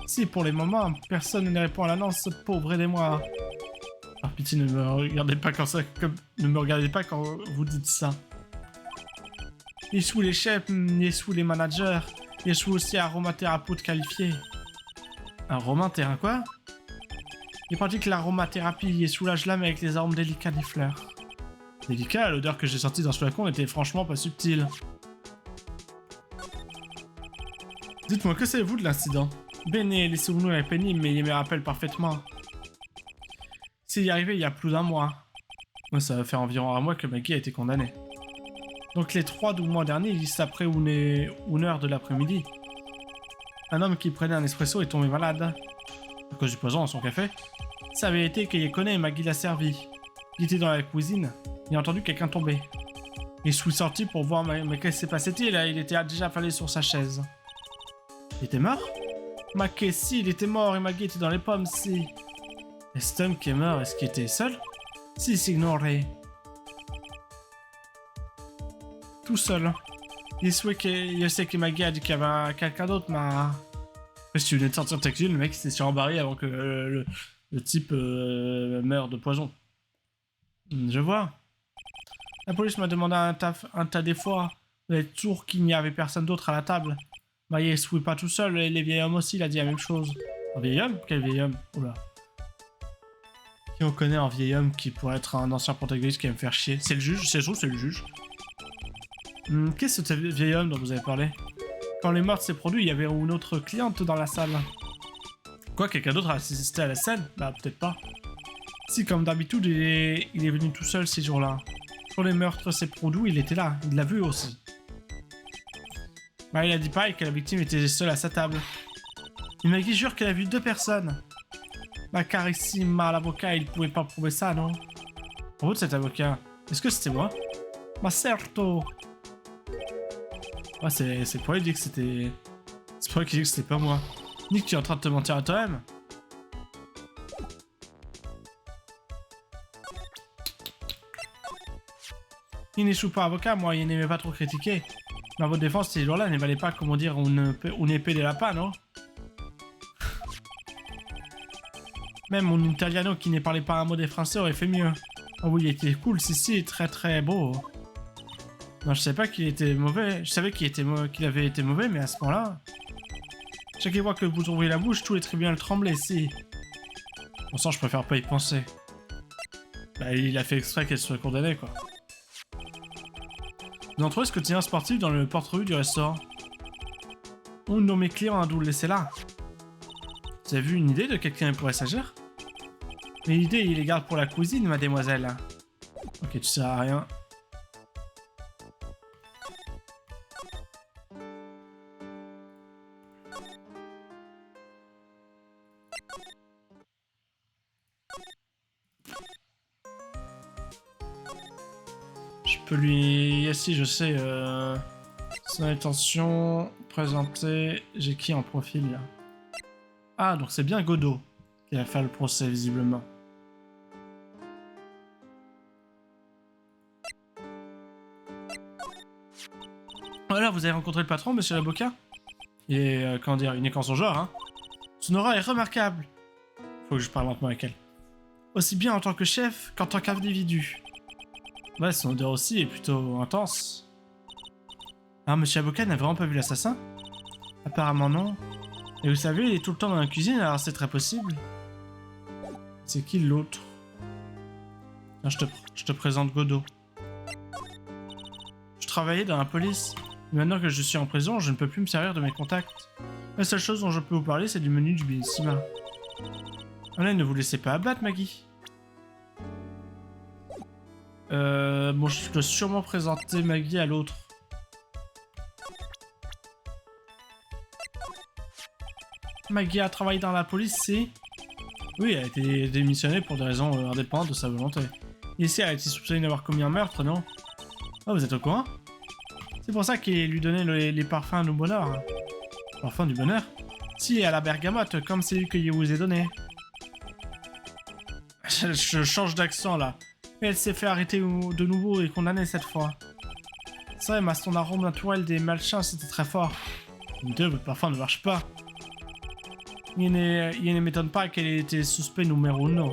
Si, pour les moments, personne ne répond à l'annonce, pauvre aidez-moi. Par pitié, ne me regardez pas quand vous dites ça. Il sous les chefs, il sous les managers, il sous aussi aromathérapeute qualifié. Aromathérapie quoi? Il pratique l'aromathérapie et soulage l'âme avec les arômes délicats des fleurs. Délicat, l'odeur que j'ai sortie dans ce flacon était franchement pas subtile. Dites-moi, que savez-vous de l'incident? Bene, les souvenirs est pénible, mais il me rappelle parfaitement. S'il y arrivait il y a plus d'un mois. Ouais, ça va faire environ un mois que Maggie a été condamnée. Donc les 3 du mois dernier, juste après une heure de l'après-midi. Un homme qui prenait un espresso est tombé malade. À cause du poison dans son café. Ça avait été qu'il connaît et Maggie l'a servi. Il était dans la cuisine. Il a entendu quelqu'un tomber. Il est sorti pour voir mais qu'est-ce qui s'est passé-t-il? Il était déjà affalé sur sa chaise. Il était mort? Maggie, si, il était mort et Maggie était dans les pommes, si. Et cet homme qui est mort, est-ce qu'il était seul? Si, Signore. Tout seul. Il sait que Maggie a dit qu'il y avait quelqu'un d'autre, mais... Après, si tu venais de sortir de ta cuisine, le mec s'est surembarré avant que le type meure de poison. Je vois. La police m'a demandé un tas des fois. Vous êtes sûr qu'il n'y avait personne d'autre à la table. Bah, il ne pas tout seul, et les vieils hommes aussi, il a dit la même chose. Un vieil homme? Quel vieil homme? Oula. Qui on connaît un vieil homme qui pourrait être un ancien protagoniste qui va me faire chier? C'est le juge? C'est le juge. Qu'est-ce que ce vieil homme dont vous avez parlé? Quand les morts s'est produit, il y avait une autre cliente dans la salle. Quoi, quelqu'un d'autre a assisté à la scène? Bah, peut-être pas. Si, comme d'habitude, il est venu tout seul ces jours-là. Quand les meurtres s'est produit, il était là. Il l'a vu aussi. Bah, il a dit pareil que la victime était seule à sa table. Il m'a dit, jure qu'elle a vu 2 personnes. Bah, carissima, l'avocat, il pouvait pas prouver ça, non? Pour vous de cet avocat, est-ce que c'était moi? Ma certo. Ah, c'est pour lui dire que c'était... C'est pour lui qu'il dit que c'était pas moi. Nick, tu es en train de te mentir à toi-même? Il n'échoue pas avocat, moi, il n'aimait pas trop critiquer. Mais à votre défense, ces jours-là ne valaient pas, comment dire, une épée de lapin, non? Même mon italiano qui ne parlait pas un mot des français aurait fait mieux. Ah oui, il était cool, si, très très beau. Non, je savais pas qu'il était mauvais. Je savais qu'il avait été mauvais, mais à ce point-là... Chaque fois que vous ouvrez la bouche, tous les tribunaux tremblaient, si. Pour ça, je préfère pas y penser. Bah, il a fait exprès qu'elle soit condamnée, quoi. Vous en trouvez ce quotidien sportif dans le porte-revue du restaurant? Un de mes clients a dû le laisser là. Vous avez vu une idée de quelqu'un pourrait s'agir? Mais l'idée, il les garde pour la cuisine, mademoiselle. Ok, tu sers à rien. Je peux lui... Ah si, je sais. Son intention, présenter... J'ai qui en profil, là? Ah, donc c'est bien Godot qui va faire le procès, visiblement. Alors, vous avez rencontré le patron, monsieur l'avocat? Il est, comment dire, unique en son genre, hein? Son aura est remarquable. Faut que je parle lentement avec elle. Aussi bien en tant que chef qu'en tant qu'individu. Ouais, son odeur aussi est plutôt intense. Alors, monsieur l'avocat n'a vraiment pas vu l'assassin? Apparemment non. Et vous savez, il est tout le temps dans la cuisine, alors c'est très possible. C'est qui l'autre? Je te présente Godot. Je travaillais dans la police. Maintenant que je suis en prison, je ne peux plus me servir de mes contacts. La seule chose dont je peux vous parler, c'est du menu du Bellissima. Allez, ne vous laissez pas abattre, Maggie. Bon, je dois sûrement présenter Maggie à l'autre. Maggie a travaillé dans la police, c'est... Oui, elle a été démissionnée pour des raisons indépendantes de sa volonté. Et ici, elle a été soupçonnée d'avoir commis un meurtre, non? Oh, vous êtes au courant? C'est pour ça qu'il lui donnait les parfums du bonheur. Parfums du bonheur? Si, à la bergamote, comme celui que je vous ai donné. Je change d'accent, là. Mais elle s'est fait arrêter de nouveau et condamnée cette fois. C'est vrai, mais son arôme naturel des malchins, c'était très fort. Votre parfum ne marche pas. Il ne m'étonne pas qu'elle ait été suspect numéro 1.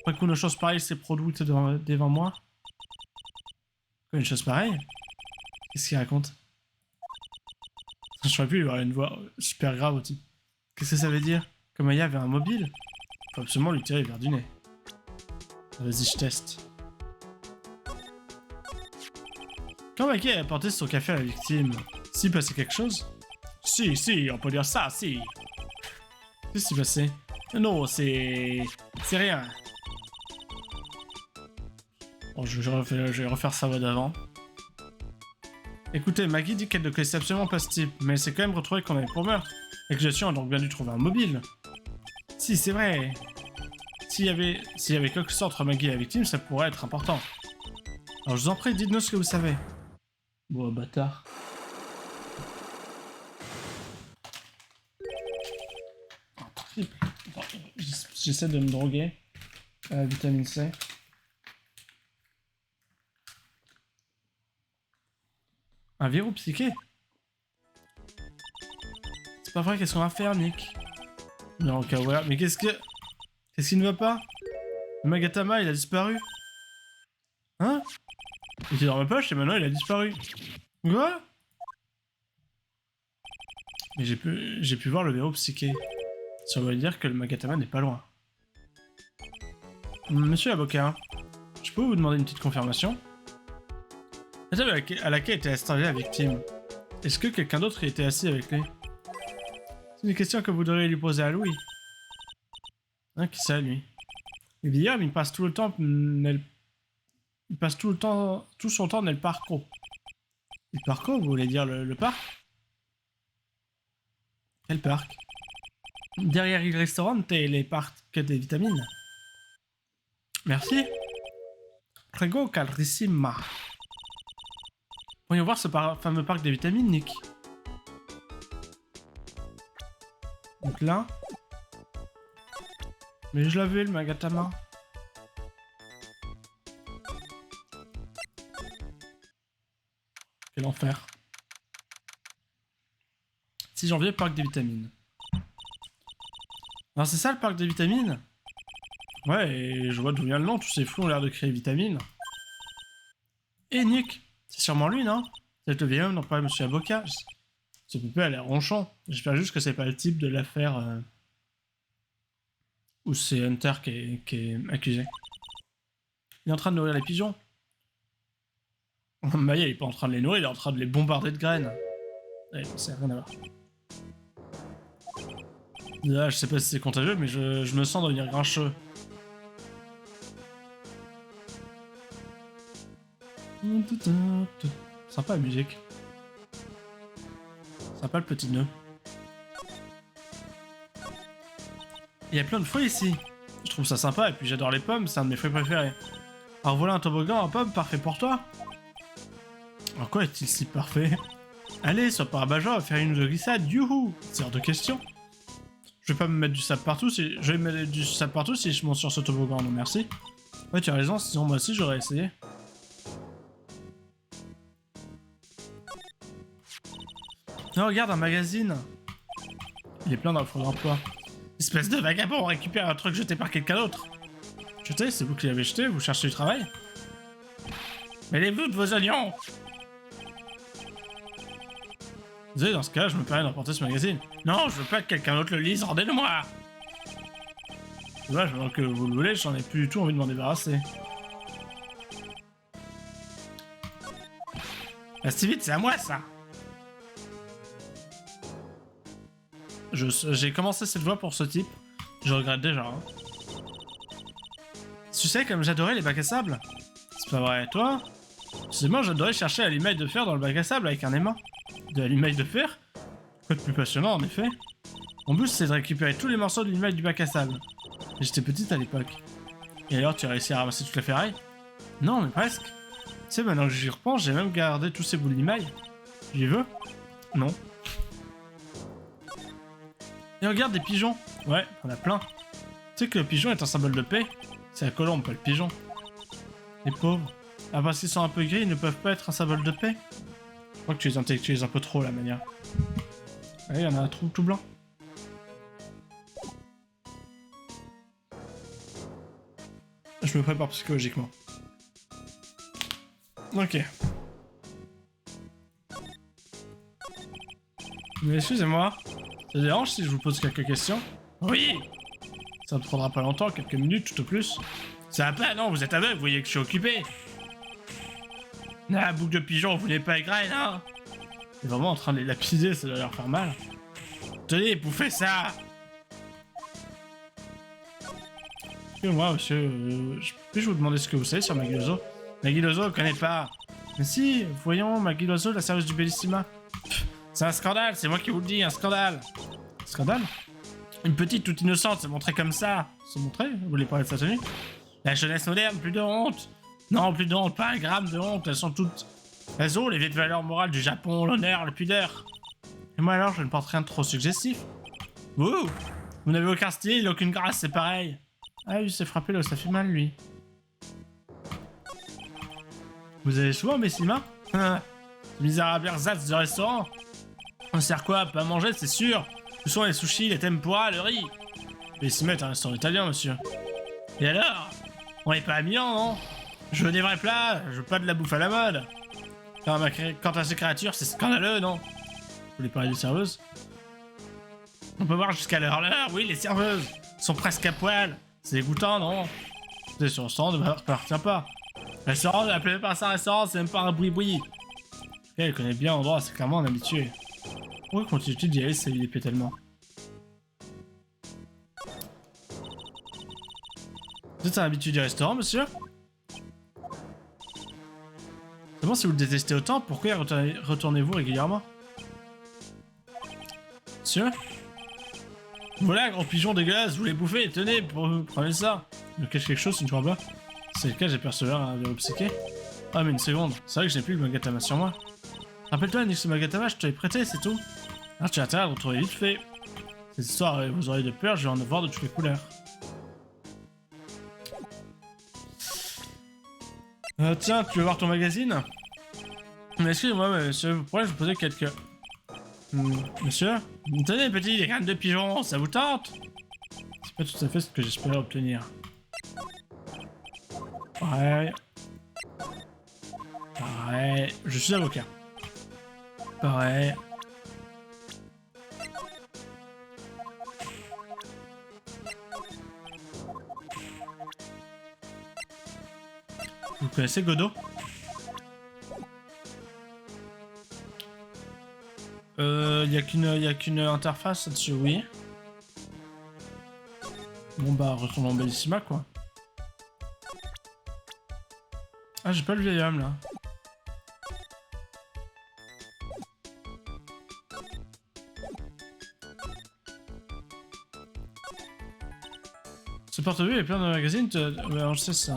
Après qu'une chose pareille s'est produite devant moi. Quoi, une chose pareille? Qu'est-ce qu'il raconte? Je saurais plus, il aurait une voix super grave au type. Qu'est-ce que ça veut dire? Que Maya avait un mobile? Faut absolument lui tirer vers du nez. Vas-y, je teste. Quand Maggie a apporté son café à la victime, s'il passait quelque chose? Si, on peut dire ça, si. Qu'est-ce qui s'est passé? Non, c'est rien. Bon, je vais refaire sa voix d'avant. Écoutez, Maggie dit qu'elle ne connaissait absolument pas ce type, mais elle s'est quand même retrouvée qu'on avait pour meurtre. L'accusation a donc bien dû trouver un mobile. Si, c'est vrai. S'il y avait quelque chose entre Maggie et la victime, ça pourrait être important. Alors je vous en prie, dites-nous ce que vous savez. Bon, bâtard. J'essaie de me droguer. Vitamine C. Un verrou psyché? C'est pas vrai, qu'est-ce qu'on va faire, Nick? Non, ok, voilà. Mais qu'est-ce qui ne va pas? Le Magatama, il a disparu. Hein? Il était dans ma poche et maintenant il a disparu. Quoi? Mais j'ai pu voir le verrou psyché. Ça veut dire que le Magatama n'est pas loin. Monsieur l'avocat, je peux vous demander une petite confirmation? La table à laquelle était installée la victime, est-ce que quelqu'un d'autre était assis avec lui? C'est une question que vous devriez lui poser à Louis. Hein, qui c'est, lui? Et Guillaume, il passe tout le temps... Il passe tout son temps dans le parcours. Le parcours, vous voulez dire le parc? Quel parc? Derrière le restaurant, les parcs des vitamines. Merci. Prego calrissima. Voyons voir ce fameux parc des vitamines, Nick. Donc là... Mais je l'avais, le Magatama. Quel enfer. 6 janvier, parc des vitamines. Alors c'est ça le parc des vitamines? Ouais, et je vois d'où vient le nom, tous ces fous ont l'air de créer vitamines. Et Nick, c'est sûrement lui, non? C'est le vieil homme dont parlait Monsieur Avocat. Ce poupée a l'air ronchon. J'espère juste que c'est pas le type de l'affaire où c'est Hunter qui est accusé. Il est en train de nourrir les pigeons. Maya, il est pas en train de les nourrir, il est en train de les bombarder de graines. Ouais, ça n'a rien à voir. Là, je sais pas si c'est contagieux, mais je me sens devenir grincheux. Sympa la musique. Sympa le petit nœud. Il y a plein de fruits ici. Je trouve ça sympa et puis j'adore les pommes, c'est un de mes fruits préférés. Alors voilà un toboggan à pommes parfait pour toi. En quoi est-il si parfait? Allez, sois pas rabat-joie, va faire une ou deux glissades, youhou! C'est hors de question. Je vais pas me mettre du sable partout si... Je vais me mettre du sable partout si je monte sur ce toboggan, non merci. Ouais, tu as raison, sinon moi aussi j'aurais essayé. Oh, regarde, un magazine. Il est plein d'offres d'emploi. Espèce de vagabond, on récupère un truc jeté par quelqu'un d'autre. Jeté? C'est vous qui l'avez jeté? Vous cherchez du travail? Mêlez-vous de vos oignons! Désolé, dans ce cas, je me permets d'emporter ce magazine. Non, je veux pas que quelqu'un d'autre le lise, rendez-le-moi! Ouais, maintenant que vous le voulez, j'en ai plus du tout envie de m'en débarrasser. Restez vite, c'est à moi, ça! J'ai commencé cette voie pour ce type. Je regrette déjà. Hein. Tu sais, comme j'adorais les bacs à sable. C'est pas vrai, toi? Moi, j'adorais chercher à l'image de fer dans le bac à sable avec un aimant. De l'image de fer? Quoi de plus passionnant, en effet. Mon but, c'est de récupérer tous les morceaux de l'image du bac à sable. J'étais petite à l'époque. Et alors, tu as réussi à ramasser toute la ferraille? Non, mais presque. Tu sais, maintenant que j'y repense, j'ai même gardé tous ces bouts de limaille. J'y veux? Non. Et regarde des pigeons. Ouais, on a plein. Tu sais que le pigeon est un symbole de paix? C'est la colombe, pas le pigeon. Les pauvres. Ah, parce qu'ils sont un peu gris, ils ne peuvent pas être un symbole de paix. Je crois que tu les intellectualises un peu trop, la manière. Ouais, il y en a un trou tout blanc. Je me prépare psychologiquement. Ok. Mais excusez-moi. Ça dérange si je vous pose quelques questions? Oui! Ça ne prendra pas longtemps, quelques minutes tout au plus. Ça va pas, non, vous êtes aveugle, vous voyez que je suis occupé. Ah, boucle de pigeon, vous n'êtes pas graine, hein? Il est vraiment en train de les lapider, ça doit leur faire mal. Tenez, bouffez ça! Excusez-moi, monsieur, puis-je vous demander ce que vous savez sur Maggie Loiseau? Maggie Loiseau, je connais pas. Mais si, voyons, Maggie Loiseau, la serveuse du Bellissima. C'est un scandale, c'est moi qui vous le dis, un scandale. Scandale? Une petite toute innocente se montrer comme ça. Se montrer? Vous voulez parler de sa tenue? La jeunesse moderne, plus de honte. Non, plus de honte, pas un gramme de honte, elles sont toutes... Elles ont les vieilles valeurs morales du Japon, l'honneur, la pudeur. Et moi alors, je ne porte rien de trop suggestif. Vous n'avez aucun style, aucune grâce, c'est pareil. Ah, il s'est frappé là où ça fait mal, lui. Vous allez souvent au Bellissima? Ce misérable ersatz de restaurant. On sert quoi? Pas à manger, c'est sûr. Ce sont les sushis, les tempura, le riz. Bellissima est un restaurant italien, monsieur. Et alors? On est pas amusant, non? Je veux des vrais plats, je veux pas de la bouffe à la mode. Quant à ces créatures, c'est scandaleux, non? Vous voulez parler des serveuses? On peut voir jusqu'à l'heure, oui, les serveuses sont presque à poil. C'est dégoûtant, non? C'est sur le stand, ne m'appartient pas. Restaurant, ne l'appelez pas ça un restaurant, c'est même pas un boui-boui. Elle connaît bien l'endroit, c'est clairement un habitué. Pourquoi continue-t-il d'y aller si ça lui déplaît tellement? Vous êtes un habitué du restaurant, monsieur? Seulement si vous le détestez autant, pourquoi retournez-vous régulièrement? Monsieur? Voilà, gros pigeon dégueulasse, vous les bouffez, tenez, prenez ça. Il me cache quelque chose, si je ne crois pas. C'est le cas, j'ai perçu un verrou psyché. Ah, mais une seconde, c'est vrai que je n'ai plus le Magatama sur moi. Rappelle-toi, Nix Magatama, je te l'ai prêté, c'est tout. Alors tu as intérêt à le retrouver vite fait. Cette histoire avec vos oreilles de peur, je vais en avoir de toutes les couleurs. Tiens, tu veux voir ton magazine? Mais excusez-moi, monsieur, vous pourriez vous poser quelques... Monsieur? Tenez, petit, des graines de pigeon, ça vous tente? C'est pas tout à fait ce que j'espérais obtenir. Pareil. Pareil. Je suis avocat. Pareil. Vous connaissez Godot? Y a qu'une interface là-dessus, oui. Bon bah, retournons en Bellissima, quoi. Ah, j'ai pas le vieil homme, là. Ce porte-vue est plein de magazines, ouais, on sait ça.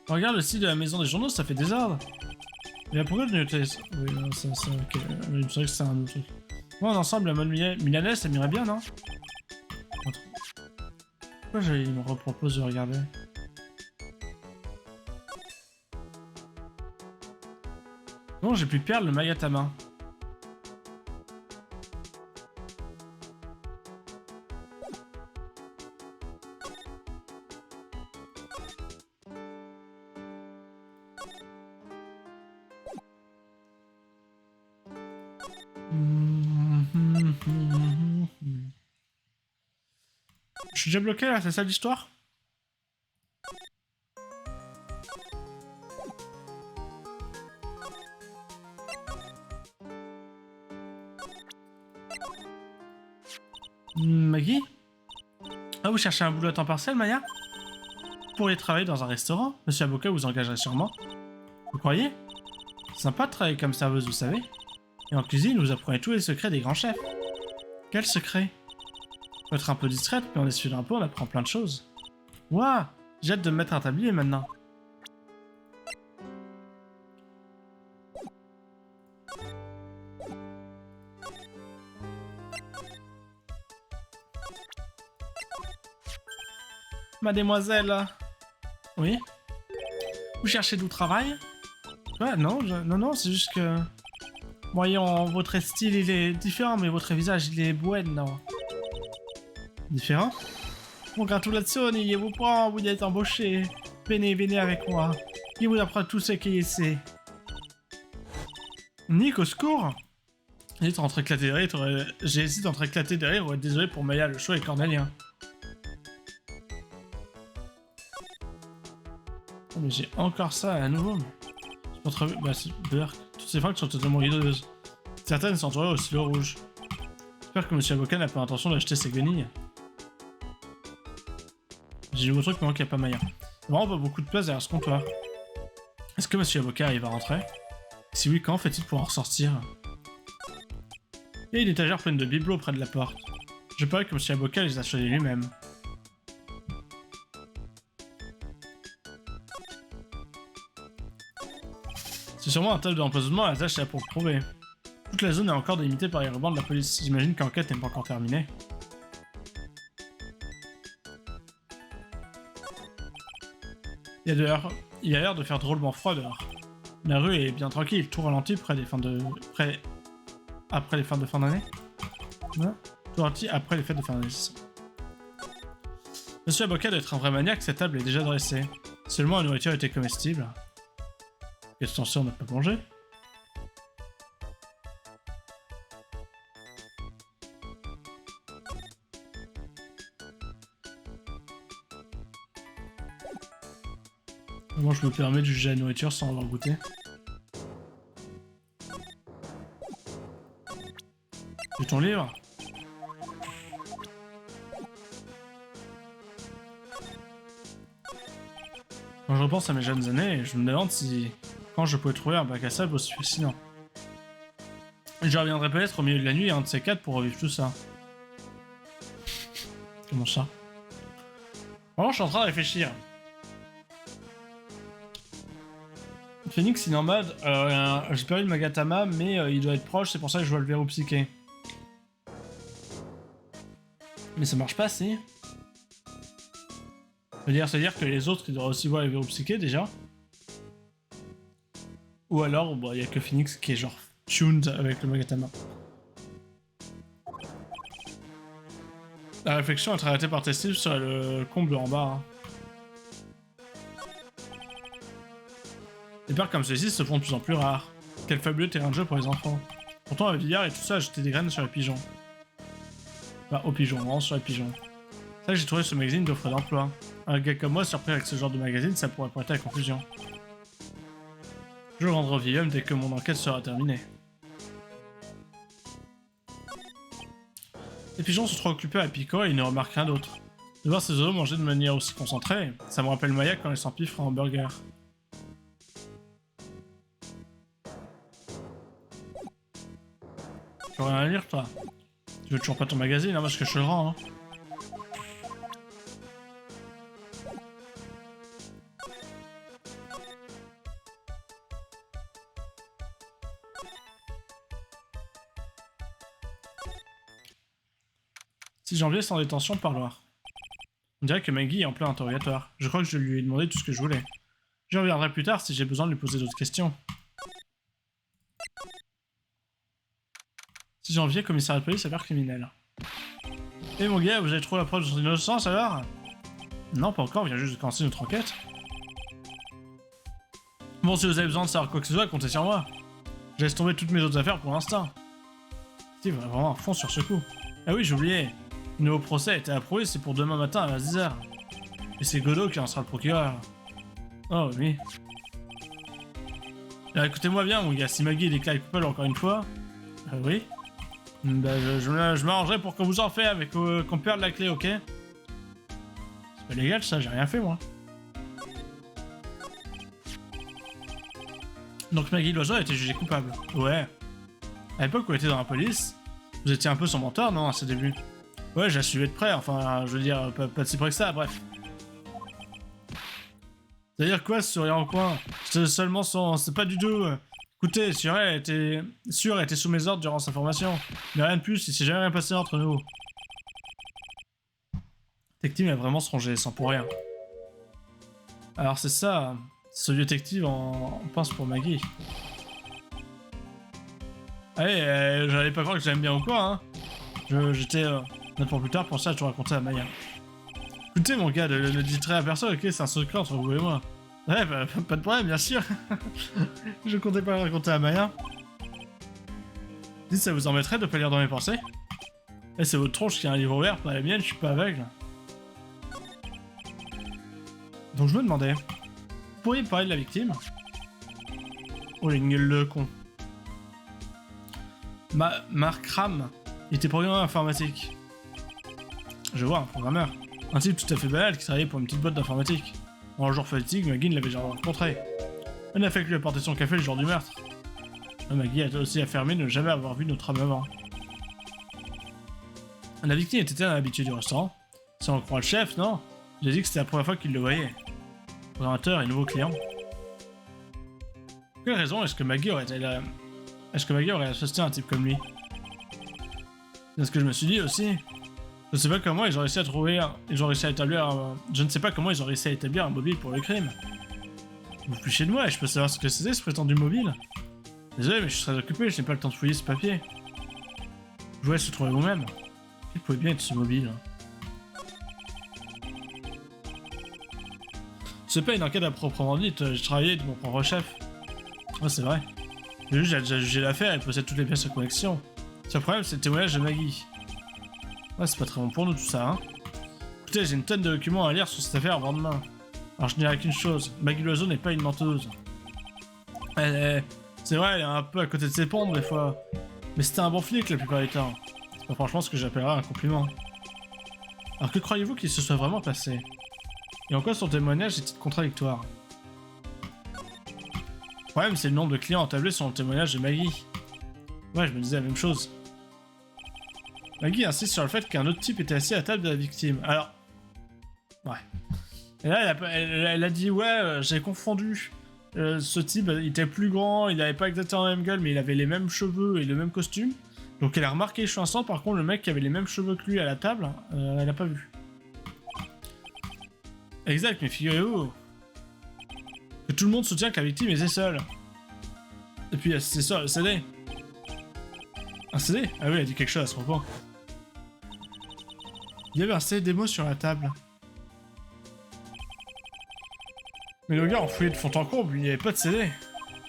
Regarde le site de la maison des journaux, ça fait désordre. Mais pourquoi de noter... Oui, non, ça, ok. Il me semble que c'est un autre truc. Moi, en ensemble, la mode milanaise, ça m'irait bien, non? Pourquoi il me repropose de regarder? Bon, j'ai pu perdre le Magatama. Je suis déjà bloqué là, c'est ça l'histoire? Maggie? Ah, vous cherchez un boulot à temps partiel, Maya? Vous pourriez travailler dans un restaurant? Monsieur Avocat vous engagerait sûrement. Vous croyez? Sympa de travailler comme serveuse, vous savez. Et en cuisine, vous apprenez tous les secrets des grands chefs. Quel secret? Faut être un peu discrète, mais en essuyant un peu, on apprend plein de choses. Waouh! J'ai hâte de me mettre un tablier maintenant. Mademoiselle. Oui? Vous cherchez du travail? Ouais, non, non, c'est juste que... Voyons, votre style, il est différent, mais votre visage, il est bueno. Différent? Congratulazioni, je vous prends, vous êtes embauché. Venez avec moi. Il vous apprend tout ce qu'il sait. Nick, au secours! J'hésite entre éclater de rire, ouais, désolé pour Maya, le choix est cornélien. Oh, mais j'ai encore ça à nouveau. Bah, c'est Burk. Toutes ces fringues sont totalement hideuses. Certaines sont entourées au stylo rouge. J'espère que Monsieur Avocat n'a pas l'intention d'acheter ses guenilles. J'ai du nouveau truc pendant qu'il n'y a pas Maya. Vraiment pas beaucoup de place derrière ce comptoir. Est-ce que Monsieur Avocat arrive à rentrer? Si oui, quand fait-il pour en ressortir? Il y a une étagère pleine de bibelots près de la porte. Je parie que Monsieur Avocat les a choisis lui-même. C'est sûrement un table d'empoisonnement à la tâche est là pour le prouver. Toute la zone est encore délimitée par les rubans de la police. J'imagine que l'enquête n'est pas encore terminée. Il y a l'air de faire drôlement froid dehors. La rue est bien tranquille, tout ralenti après les fins de fin d'année. Ouais. Tout ralenti après les fêtes de fin d'année. Monsieur Avocat doit être un vrai maniaque, cette table est déjà dressée. Seulement la nourriture était comestible. Quelle censure n'a pas mangé? Moi je me permets de juger la nourriture sans avoir goûté. C'est ton livre? Quand je repense à mes jeunes années, je me demande si... quand je pouvais trouver un bac à sable aussi fascinant. Je reviendrai peut-être au milieu de la nuit, un de ces quatre, pour revivre tout ça. Comment ça? Vraiment, je suis en train de réfléchir. Phoenix, il est en mode, j'ai perdu le Magatama, mais il doit être proche, c'est pour ça que je vois le verrou psyché. Mais ça marche pas, si. C'est-à-dire que les autres, ils doivent aussi voir les verrous psychés, déjà. Ou alors, bon, il y a que Phoenix qui est genre tuned avec le Magatama. La réflexion est arrêtée par Testive sur le comble en bas. Hein. Les parcs comme ceux-ci se font de plus en plus rares. Quel fabuleux terrain de jeu pour les enfants. Pourtant, à Villard et tout ça, j'étais des graines sur les pigeons. Bah, aux pigeons, non, sur les pigeons. C'est ça que j'ai trouvé ce magazine d'offre d'emploi. Un gars comme moi, surpris avec ce genre de magazine, ça pourrait prêter à confusion. Je le rendrai au vieil homme dès que mon enquête sera terminée. Les pigeons sont trop occupés à picorer et ils ne remarquent rien d'autre. De voir ces oiseaux manger de manière aussi concentrée, ça me rappelle Maya quand elle s'empiffre en hamburger. Tu veux rien à lire, toi? Tu veux toujours pas ton magazine, hein, parce que je te le rends, hein. « 6 janvier sans détention par Loire. On dirait que Maggie est en plein interrogatoire. Je crois que je lui ai demandé tout ce que je voulais. J'y reviendrai plus tard si j'ai besoin de lui poser d'autres questions. 6 janvier, commissariat de police, affaires criminelles. Eh mon gars, vous avez trouvé la preuve de son innocence alors? Non, pas encore, on vient juste de commencer notre enquête. Bon, si vous avez besoin de savoir quoi que ce soit, comptez sur moi. Je laisse tomber toutes mes autres affaires pour l'instant. Steve est vraiment à fond sur ce coup. Ah oui, j'ai oublié. Le nouveau procès a été approuvé, c'est pour demain matin à 10h. Et c'est Godot qui en sera le procureur. Oh oui. Alors, écoutez-moi bien, mon gars, si Maggie est déclarée coupable encore une fois... oui. Bah, je m'arrangerai pour qu'on vous en fait avec qu'on perde la clé, ok? C'est pas légal ça, j'ai rien fait moi. Donc Maggie Loiseau a été jugée coupable. Ouais. À l'époque où elle était dans la police, vous étiez un peu son mentor, non, à ses débuts? Ouais, je la suivais de près, enfin, je veux dire, pas de si près que ça, bref. C'est-à-dire quoi, ce sourire en coin? C'est seulement son... C'est pas du tout... Écoutez, elle était sous mes ordres durant sa formation. Mais rien de plus, il s'est jamais rien passé entre nous. Tective a vraiment se ranger, sans pour rien. Alors c'est ça, ce vieux Tective en pense pour Maggie. Allez, j'allais pas croire que j'aime bien ou quoi, hein. J'étais... Note pour plus tard, pour ça je te racontais à Maya. Écoutez mon gars, ne dites rien à personne, ok, c'est un secret entre vous et moi. Ouais, bah, pas de problème, bien sûr. Je comptais pas le raconter à Maya. Dites, ça vous embêterait de pas lire dans mes pensées? Eh, c'est votre tronche qui a un livre ouvert, pas la mienne, je suis pas aveugle. Donc je me demandais, vous pourriez me parler de la victime? Oh, les gueules le con. Mark Ram, il était programmeur informatique. Je vois, un programmeur. Un type tout à fait banal qui travaillait pour une petite boîte d'informatique. En jour fatigue, Maggie l'avait déjà rencontré. Elle n'a fait que lui apporter son café le jour du meurtre. Maggie a aussi affirmé ne jamais avoir vu notre homme avant. La victime était un habitué du restaurant. Si on croit le chef, non? J'ai dit que c'était la première fois qu'il le voyait. Programmateur et nouveau client. Pour quelle raison est-ce que Maggie aurait assisté à un type comme lui? C'est ce que je me suis dit aussi. Je sais pas comment ils ont réussi à je ne sais pas comment ils ont réussi à établir un mobile pour le crime. Vous vous fichez de moi et je peux savoir ce que c'était ce prétendu mobile? Désolé, mais je suis très occupé, je n'ai pas le temps de fouiller ce papier. Je vous laisse le trouver vous-même. Il pouvait bien être ce mobile. C'est pas une enquête à proprement dite, j'ai travaillé avec mon propre chef. Ouais, c'est vrai. J'ai déjà jugé l'affaire et possède toutes les pièces de connexion. Le problème, c'est le témoignage de Maggie. Ouais, c'est pas très bon pour nous tout ça, hein. Écoutez, j'ai une tonne de documents à lire sur cette affaire avant demain. Alors je dirais qu'une chose, Maggie Loiseau n'est pas une menteuse. C'est vrai, elle est un peu à côté de ses pompes des fois. Mais c'était un bon flic la plupart du temps. C'est pas franchement ce que j'appellerais un compliment. Alors que croyez-vous qu'il se soit vraiment passé? Et en quoi son témoignage est-il contradictoire? Le problème, c'est le nombre de clients entablés sur le témoignage de Maggie. Ouais, je me disais la même chose. Maggie insiste sur le fait qu'un autre type était assis à la table de la victime. Alors... Ouais. Et là, elle a dit, ouais, j'ai confondu. Ce type, il était plus grand, il avait pas exactement la même gueule, mais il avait les mêmes cheveux et le même costume. Donc elle a remarqué les cheveux ensemble, par contre, le mec qui avait les mêmes cheveux que lui à la table, elle a pas vu. Exact, mais figurez-vous que tout le monde soutient que la victime était seule. Et puis c'est ça, le CD. Un CD? Ah oui, elle a dit quelque chose à ce propos. Il y avait un CD démo sur la table. Mais le gars, on fouillait de fond en comble, il n'y avait pas de CD.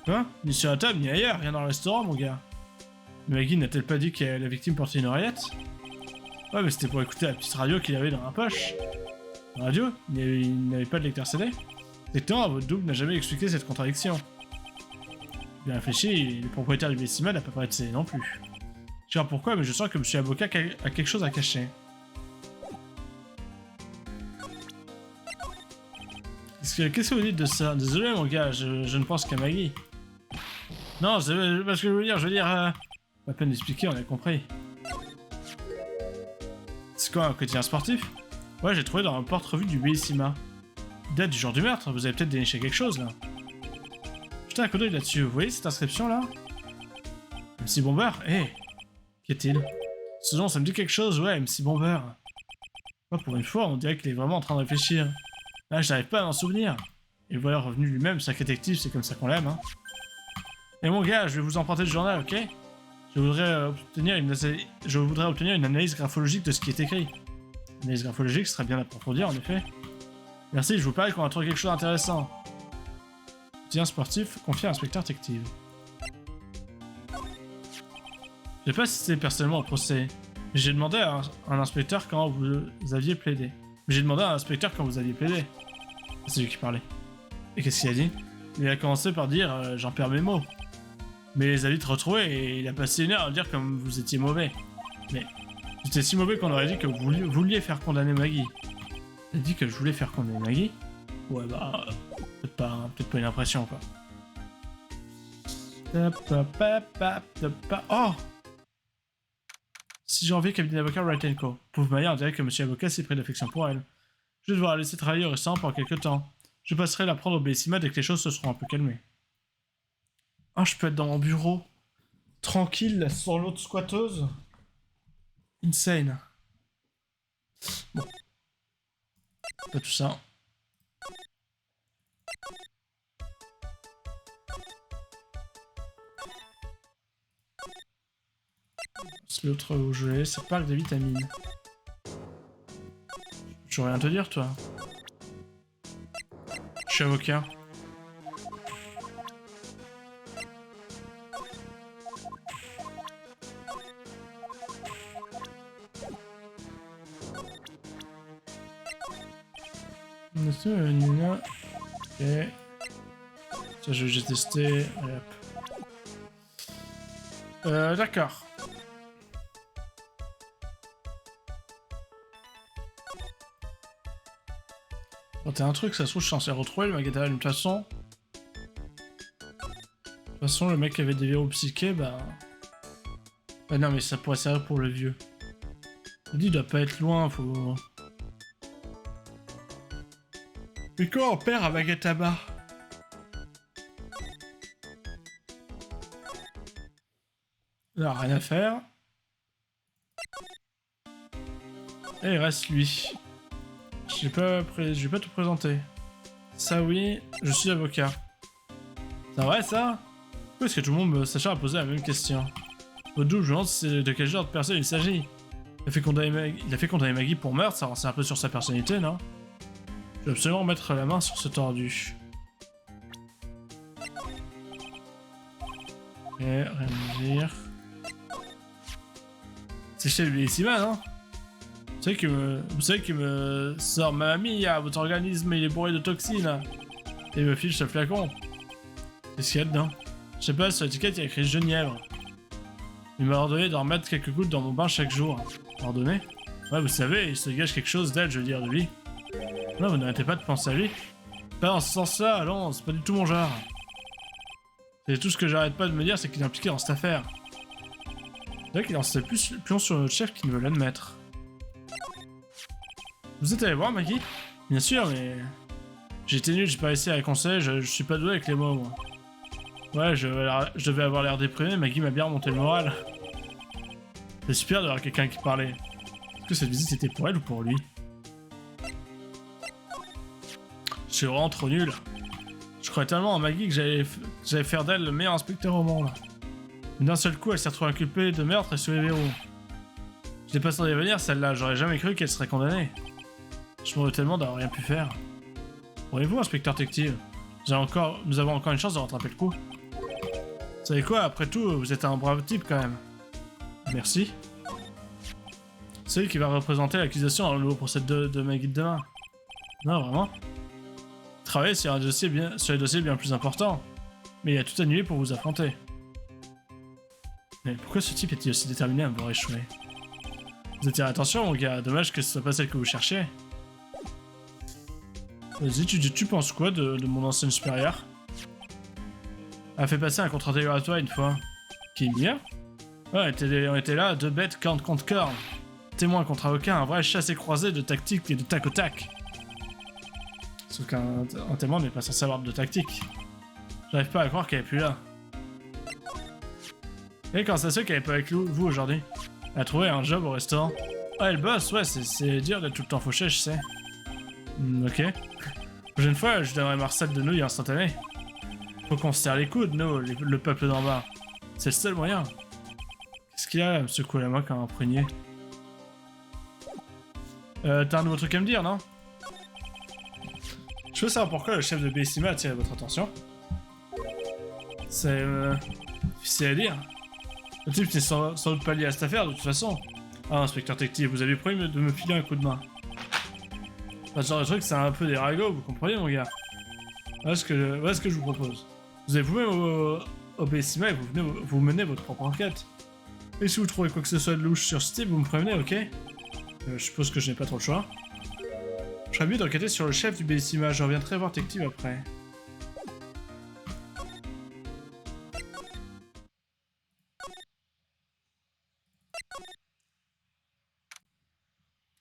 Hein? Ni sur la table, ni ailleurs, rien dans le restaurant, mon gars. Mais Maggie n'a-t-elle pas dit que la victime portait une oreillette? Ouais, mais c'était pour écouter la petite radio qu'il avait dans la poche. La radio? Il n'avait pas de lecteur CD? Exactement, votre double n'a jamais expliqué cette contradiction. Bien réfléchi, le propriétaire du Bessima n'a pas parlé de CD non plus. Je sais pas pourquoi, mais je sens que monsieur Avocat a quelque chose à cacher. Qu'est-ce que vous dites de ça? Désolé mon gars, je ne pense qu'à Maggie. Non, c'est pas ce que je veux dire, pas peine d'expliquer, on a compris. C'est quoi, un quotidien sportif? Ouais, j'ai trouvé dans un porte-revue du Bellissima. Date du jour du meurtre, vous avez peut-être déniché quelque chose là. Jetez un coup d'œil là-dessus, vous voyez cette inscription là? MC Bomber? Hé! Qu'y a-t-il? Ce nom, ça me dit quelque chose, ouais, MC Bomber. Ouais, pour une fois, on dirait qu'il est vraiment en train de réfléchir. Là, je n'arrive pas à m'en souvenir. Et le voilà revenu lui-même, sac détective, c'est comme ça qu'on l'aime, hein. Et mon gars, je vais vous emprunter le journal, ok? Je voudrais obtenir une analyse graphologique de ce qui est écrit. L'analyse graphologique serait bien approfondir, en effet. Merci, je vous parie qu'on va trouver quelque chose d'intéressant. Quotidien sportif, confié à inspecteur détective. Je sais pas si c'était personnellement au procès, mais j'ai demandé à un inspecteur quand vous aviez plaidé. C'est lui qui parlait. Et qu'est-ce qu'il a dit? Il a commencé par dire j'en perds mes mots. Mais il les a vite retrouvés et il a passé une heure à dire comme vous étiez mauvais. Mais c'était si mauvais qu'on aurait dit que vous vouliez faire condamner Maggie. Il a dit que je voulais faire condamner Maggie? Ouais bah... peut-être pas une impression quoi. Oh! 6 janvier, cabinet d'avocat Wright & Co. Pauvre Maya, on dirait que monsieur avocat s'est pris d'affection pour elle. Je vais devoir la laisser travailler au restaurant pendant quelques temps. Je passerai la prendre au Bellissima dès que les choses se seront un peu calmées. Ah, je peux être dans mon bureau. Tranquille, là, sans l'autre squatteuse. Insane. Bon. Pas tout ça. C'est l'autre où je vais, c'est parc des vitamines. Je veux rien te dire, toi. Je suis avocat. Ok. Ça, je vais juste tester. D'accord. Bon, t'as un truc, ça se trouve, je suis censé retrouver le Magatha, de toute façon. De toute façon, le mec qui avait des verrous psychés, bah... Bah non, mais ça pourrait servir pour le vieux. Il dit, il doit pas être loin, faut... Mais comment on perd à Magatama? Là, rien à faire. Et il reste lui. Je vais pas te présenter. Ça oui, je suis avocat. C'est vrai ça? Pourquoi est-ce que tout le monde s'acharne à poser la même question? Au double, je me demande de quel genre de personne il s'agit. Il a fait condamner Maggie pour meurtre, ça renseigne un peu sur sa personnalité, non? Je vais absolument mettre la main sur ce tordu. Et rien à dire. C'est chez le Bellissima, non? Vous savez qu'il me sort mamie, votre organisme il est bourré de toxines. Et il me file ce flacon. Qu'est-ce qu'il y a dedans? Je sais pas, sur l'étiquette il y a écrit genièvre. Il m'a ordonné d'en mettre quelques gouttes dans mon bain chaque jour. Ordonné? Ouais, vous savez, il se dégage quelque chose d'elle, je veux dire, de lui. Non, vous n'arrêtez pas de penser à lui. Pas dans ce sens-là, allons, c'est pas du tout mon genre. Et tout ce que j'arrête pas de me dire, c'est qu'il est impliqué dans cette affaire. C'est vrai qu'il en sait plus long sur notre chef qu'il ne veut l'admettre. Vous êtes allé voir, Maggie? Bien sûr, mais... J'ai été nul, j'ai pas réussi à la conseiller, je suis pas doué avec les mots, moi. Ouais, je devais avoir l'air déprimé, Maggie m'a bien remonté le moral. C'est super d'avoir quelqu'un qui parlait. Est-ce que cette visite était pour elle ou pour lui? C'est vraiment trop nul. Je Je croyais tellement en Maggie que j'allais faire d'elle le meilleur inspecteur au monde. Mais d'un seul coup, elle s'est retrouvée inculpée de meurtre et sous les verrous. Je n'ai pas senti venir celle-là, j'aurais jamais cru qu'elle serait condamnée. Je m'en veux tellement d'avoir rien pu faire. Pourriez-vous, inspecteur détective? Nous avons encore une chance de rattraper le coup. Vous savez quoi, après tout, vous êtes un brave type quand même. Merci. C'est lui qui va représenter l'accusation dans le nouveau procès de Maggie de demain. Non, vraiment. Travailler sur les dossiers bien plus importants. Mais il a tout annulé pour vous affronter. Mais pourquoi ce type est-il aussi déterminé à me voir échouer? Vous attirez attention, mon gars. Dommage que ce soit pas celle que vous cherchez. Vas-y, tu penses quoi de mon ancienne supérieure? Elle a fait passer un contrat interrogatoire une fois. Qui est bien? Ouais, on était là, deux bêtes, corne contre corne. Témoin contre avocat, un vrai chassé-croisé de tactique et de tac au tac. Sauf qu'un témoin n'est pas censé avoir de tactique. J'arrive pas à croire qu'elle est plus là. Et quand ça se fait qu'elle est pas avec vous aujourd'hui? Elle a trouvé un job au restaurant. Ah, elle bosse, ouais, c'est dur d'être tout le temps fauché, je sais. Ok. Prochaine fois, je donnerai Marcel de nouilles instantanées. Faut qu'on se serre les coudes, nous, le peuple d'en bas. C'est le seul moyen. Qu'est-ce qu'il y a là, monsieur Koulama, comme un prunier? T'as un nouveau truc à me dire, non? Je veux savoir pourquoi le chef de Bellissima a attiré votre attention. C'est difficile à dire. Le type n'est sans doute pas lié à cette affaire de toute façon. Ah, inspecteur détective, vous avez promis de me filer un coup de main. Ce genre de truc, c'est un peu des ragots, vous comprenez, mon gars? Voilà ce que je vous propose. Vous allez vous-même au Bellissima et vous menez votre propre enquête. Et si vous trouvez quoi que ce soit de louche sur ce type, vous me prévenez, ok? Je suppose que je n'ai pas trop le choix. Je serais mieux d'enquêter sur le chef du Bellissima, je reviendrai voir détective après.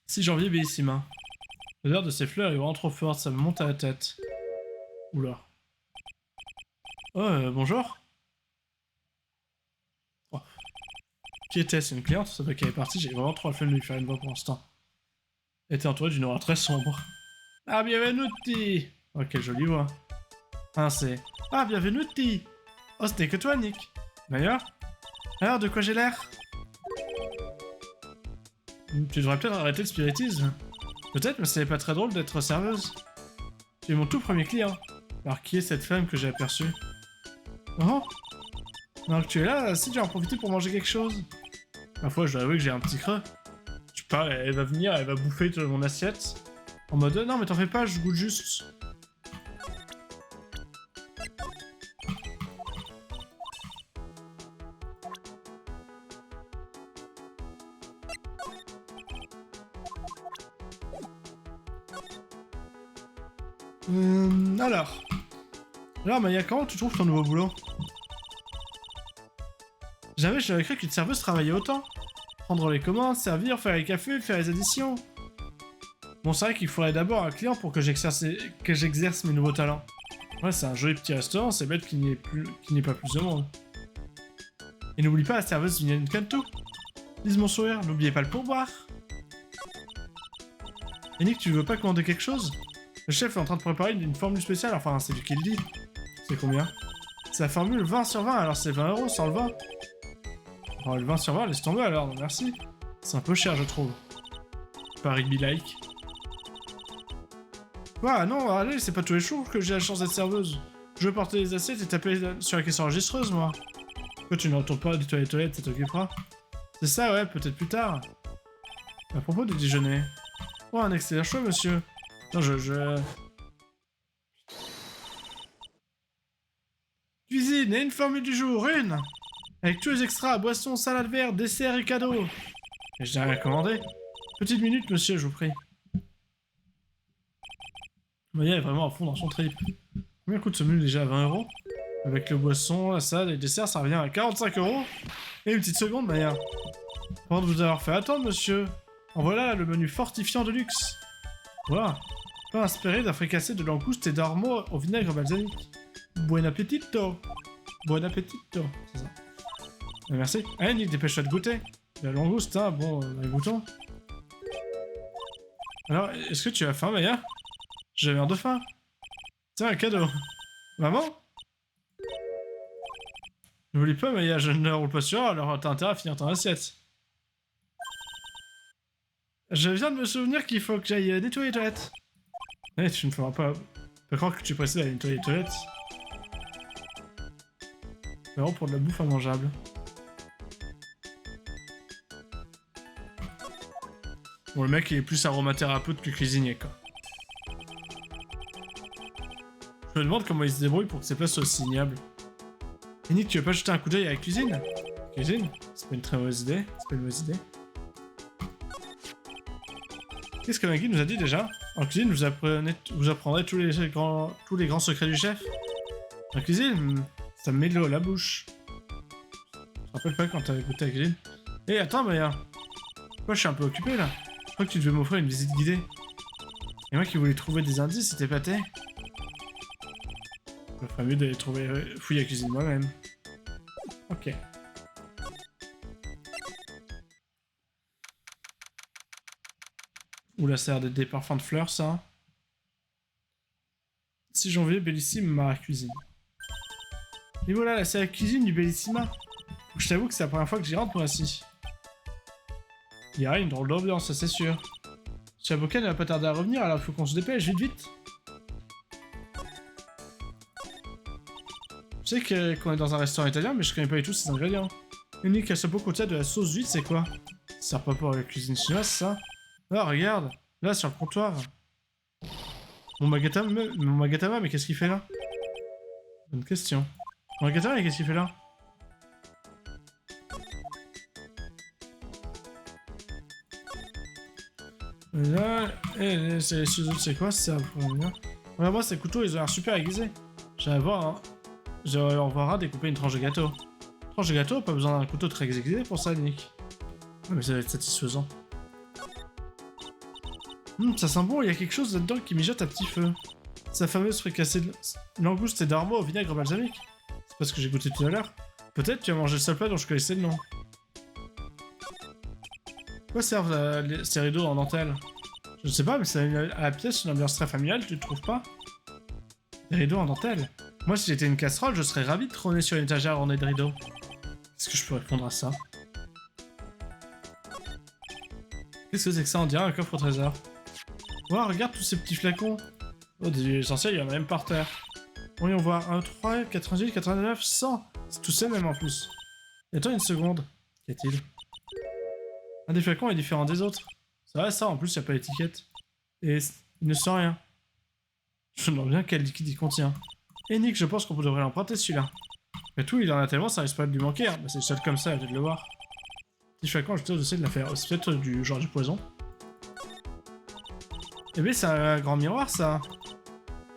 6 janvier, Bellissima. L'odeur de ces fleurs est vraiment trop forte, ça me monte à la tête. Oula. Oh, bonjour. Oh. Qui était-ce? Une cliente? Ça doit qu'elle est partie, j'ai vraiment trop la flemme de lui faire une voix pour l'instant. Elle était entourée d'une aura très sombre. Ah, bienvenuti! Oh, quelle jolie voix. Ah, c'est... Ah, bienvenuti! Oh, c'était que toi, Nick. D'ailleurs? Alors, de quoi j'ai l'air? Tu devrais peut-être arrêter le spiritisme. Peut-être, mais c'est pas très drôle d'être serveuse. Tu es mon tout premier client. Alors, qui est cette femme que j'ai aperçue? Oh! Alors que tu es là, si tu vas en profiter pour manger quelque chose. Parfois, je dois avouer que j'ai un petit creux. Je sais pas, elle va venir, elle va bouffer toute mon assiette. En mode, non mais t'en fais pas, je goûte juste. Alors Maya, comment tu trouves ton nouveau boulot? Jamais j'avais cru qu'une serveuse travaillait autant. Prendre les commandes, servir, faire les cafés, faire les additions. Bon, c'est vrai qu'il faudrait d'abord un client pour que j'exerce mes nouveaux talents. Ouais, c'est un joli petit restaurant, c'est bête qu'il n'y ait pas plus de monde. Et n'oublie pas la serveuse Viviane Kanto. Lise mon sourire, n'oubliez pas le pourboire. Et Nick, tu veux pas commander quelque chose? Le chef est en train de préparer une formule spéciale, enfin c'est lui qui le dit. C'est combien? C'est la formule 20 sur 20, alors c'est 20 € sans le 20. Oh, le 20 sur 20, laisse tomber alors, merci. C'est un peu cher, je trouve. Pas rugby-like. Ah non, allez, c'est pas tous les jours que j'ai la chance d'être serveuse. Je veux porter les assiettes et taper sur la caisse enregistreuse, moi. Pourquoi tu ne retournes pas nettoyer les toilettes, ça t'occupera? C'est ça, ouais, peut-être plus tard. À propos du déjeuner. Oh, un excellent choix, monsieur. Non, Cuisine et une formule du jour, une! Avec tous les extras, boissons, salade verte, dessert et cadeaux. Et je n'ai rien commandé. Petite minute, monsieur, je vous prie. Maya est vraiment à fond dans son trip. Combien coûte ce menu déjà? 20 €? Avec le boisson, la salade et le dessert, ça revient à 45 €. Et une petite seconde, Maya. Pendant de vous avoir fait attendre, monsieur. En voilà le menu fortifiant de luxe. Voilà. Pain inspiré d'un fricassé de langoustes et d'ormeaux au vinaigre balsamique. Buen appetito. Bon appetito. C'est ça. Merci. Allez, Nick, dépêche-toi de goûter. La langouste, hein, bon, goûtons. Alors, est-ce que tu as faim, Maya? J'avais un de faim. Tiens, un cadeau. Maman? N'oublie pas, mais je ne roule pas sur, alors t'as intérêt à finir ton assiette. Je viens de me souvenir qu'il faut que j'aille nettoyer les toilettes. Eh, tu ne feras pas... Je crois que tu es pressé d'aller nettoyer les toilettes. Vraiment pour de la bouffe immangeable. Bon, le mec il est plus aromathérapeute que cuisinier, quoi. Je me demande comment il se débrouille pour que ses plats soient aussi ignables. Et Nick, tu veux pas jeter un coup d'œil à la cuisine? Cuisine? C'est pas une très mauvaise idée. C'est pas une mauvaise idée. Qu'est-ce que Maggie nous a dit déjà? En cuisine, vous apprendrez tous les grands secrets du chef. En cuisine, ça me met de l'eau à la bouche. Je te rappelle pas quand t'avais goûté la cuisine. Eh, attends, Maya. Moi, je suis un peu occupé, là. Je crois que tu devais m'offrir une visite guidée. Et moi qui voulais trouver des indices, c'était pâté. Il ferait mieux d'aller fouiller la cuisine moi-même. Ok. Oula, ça a l'air d'être des parfums de fleurs, ça. 6 janvier, Bellissime, ma cuisine. Et voilà, là, c'est la cuisine du Bellissima. Je t'avoue que c'est la première fois que j'y rentre, moi, aussi. Il y a une drôle d'ambiance, ça c'est sûr. Chaboka ne va pas tarder à revenir, alors il faut qu'on se dépêche, vite, vite. Je sais qu'on est dans un restaurant italien, mais je connais pas du tout ses ingrédients. Unique cachapo contient de la sauce d'huile, c'est quoi? Ça sert pas pour la cuisine chinoise, ça? Ah, regarde, là, sur le comptoir. Mon Magatama, mais qu'est-ce qu'il fait là? Bonne question. Mon Magatama, mais qu'est-ce qu'il fait là? Là, ces ciseaux, c'est quoi ça? Ouais, moi, ces couteaux, ils ont l'air super aiguisés. J'allais voir, hein. On verra découper une tranche de gâteau. Tranche de gâteau, pas besoin d'un couteau très aiguisé pour ça, Nick. Ouais, mais ça va être satisfaisant. Ça sent bon, il y a quelque chose là-dedans qui mijote à petit feu. Sa fameuse fricassée de langouste et d'armois au vinaigre balsamique. C'est pas ce que j'ai goûté tout à l'heure. Peut-être tu as mangé le seul plat dont je connaissais le nom. Quoi servent ces rideaux en dentelle? Je ne sais pas, mais ça a à la pièce une ambiance très familiale, tu ne trouves pas? Des rideaux en dentelle? Moi, si j'étais une casserole, je serais ravi de trôner sur une étagère ornée de rideaux. Qu'est-ce que je peux répondre à ça? Qu'est-ce que c'est que ça? On dirait un coffre au trésor. Oh, regarde tous ces petits flacons. Oh, des huiles essentielles, il y en a même par terre. Voyons voir. 1, 3, 88, 89, 100. C'est tout ça même en plus. Et attends une seconde. Qu'y a-t-il? Un des flacons est différent des autres. C'est vrai ça, en plus il n'y a pas d'étiquette. Et il ne sent rien. Je me demande bien quel liquide il contient. Et Nick, je pense qu'on devrait l'emprunter celui-là. Mais tout, il en a tellement, ça risque pas de lui manquer. Hein. Bah, c'est le seul comme ça, j'ai de le voir. Petit flacon, je vais essayer de la faire. C'est peut-être du genre du poison. Eh bien, c'est un grand miroir, ça.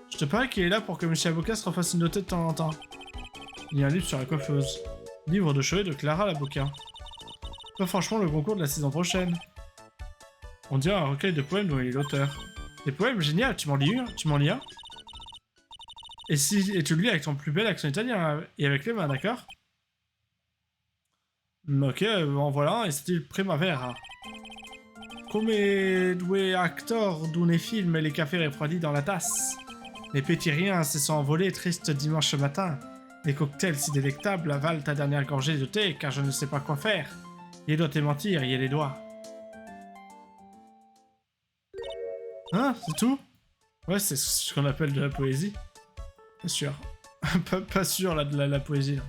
Je te parie qu'il est là pour que M. Avocat se refasse une beauté de temps en temps. Il y a un livre sur la coiffeuse. Livre de chevet de Clara Laboca. Pas franchement le concours de la saison prochaine. On dirait un recueil de poèmes dont il est l'auteur. Des poèmes génial, tu m'en lis un? Tu m'en lis un? Et tu le lis avec ton plus bel accent italien et avec les mains, d'accord? Ok, bon voilà, et c'était il Primavera. Come due acteurs d'un film, les cafés refroidis dans la tasse. Les petits riens se sont envolés tristes dimanche matin. Les cocktails si délectables avalent ta dernière gorgée de thé car je ne sais pas quoi faire. Il doit te mentir, il y a les doigts. Hein, c'est tout? Ouais, c'est ce qu'on appelle de la poésie. Pas sûr. pas sûr là de la poésie là.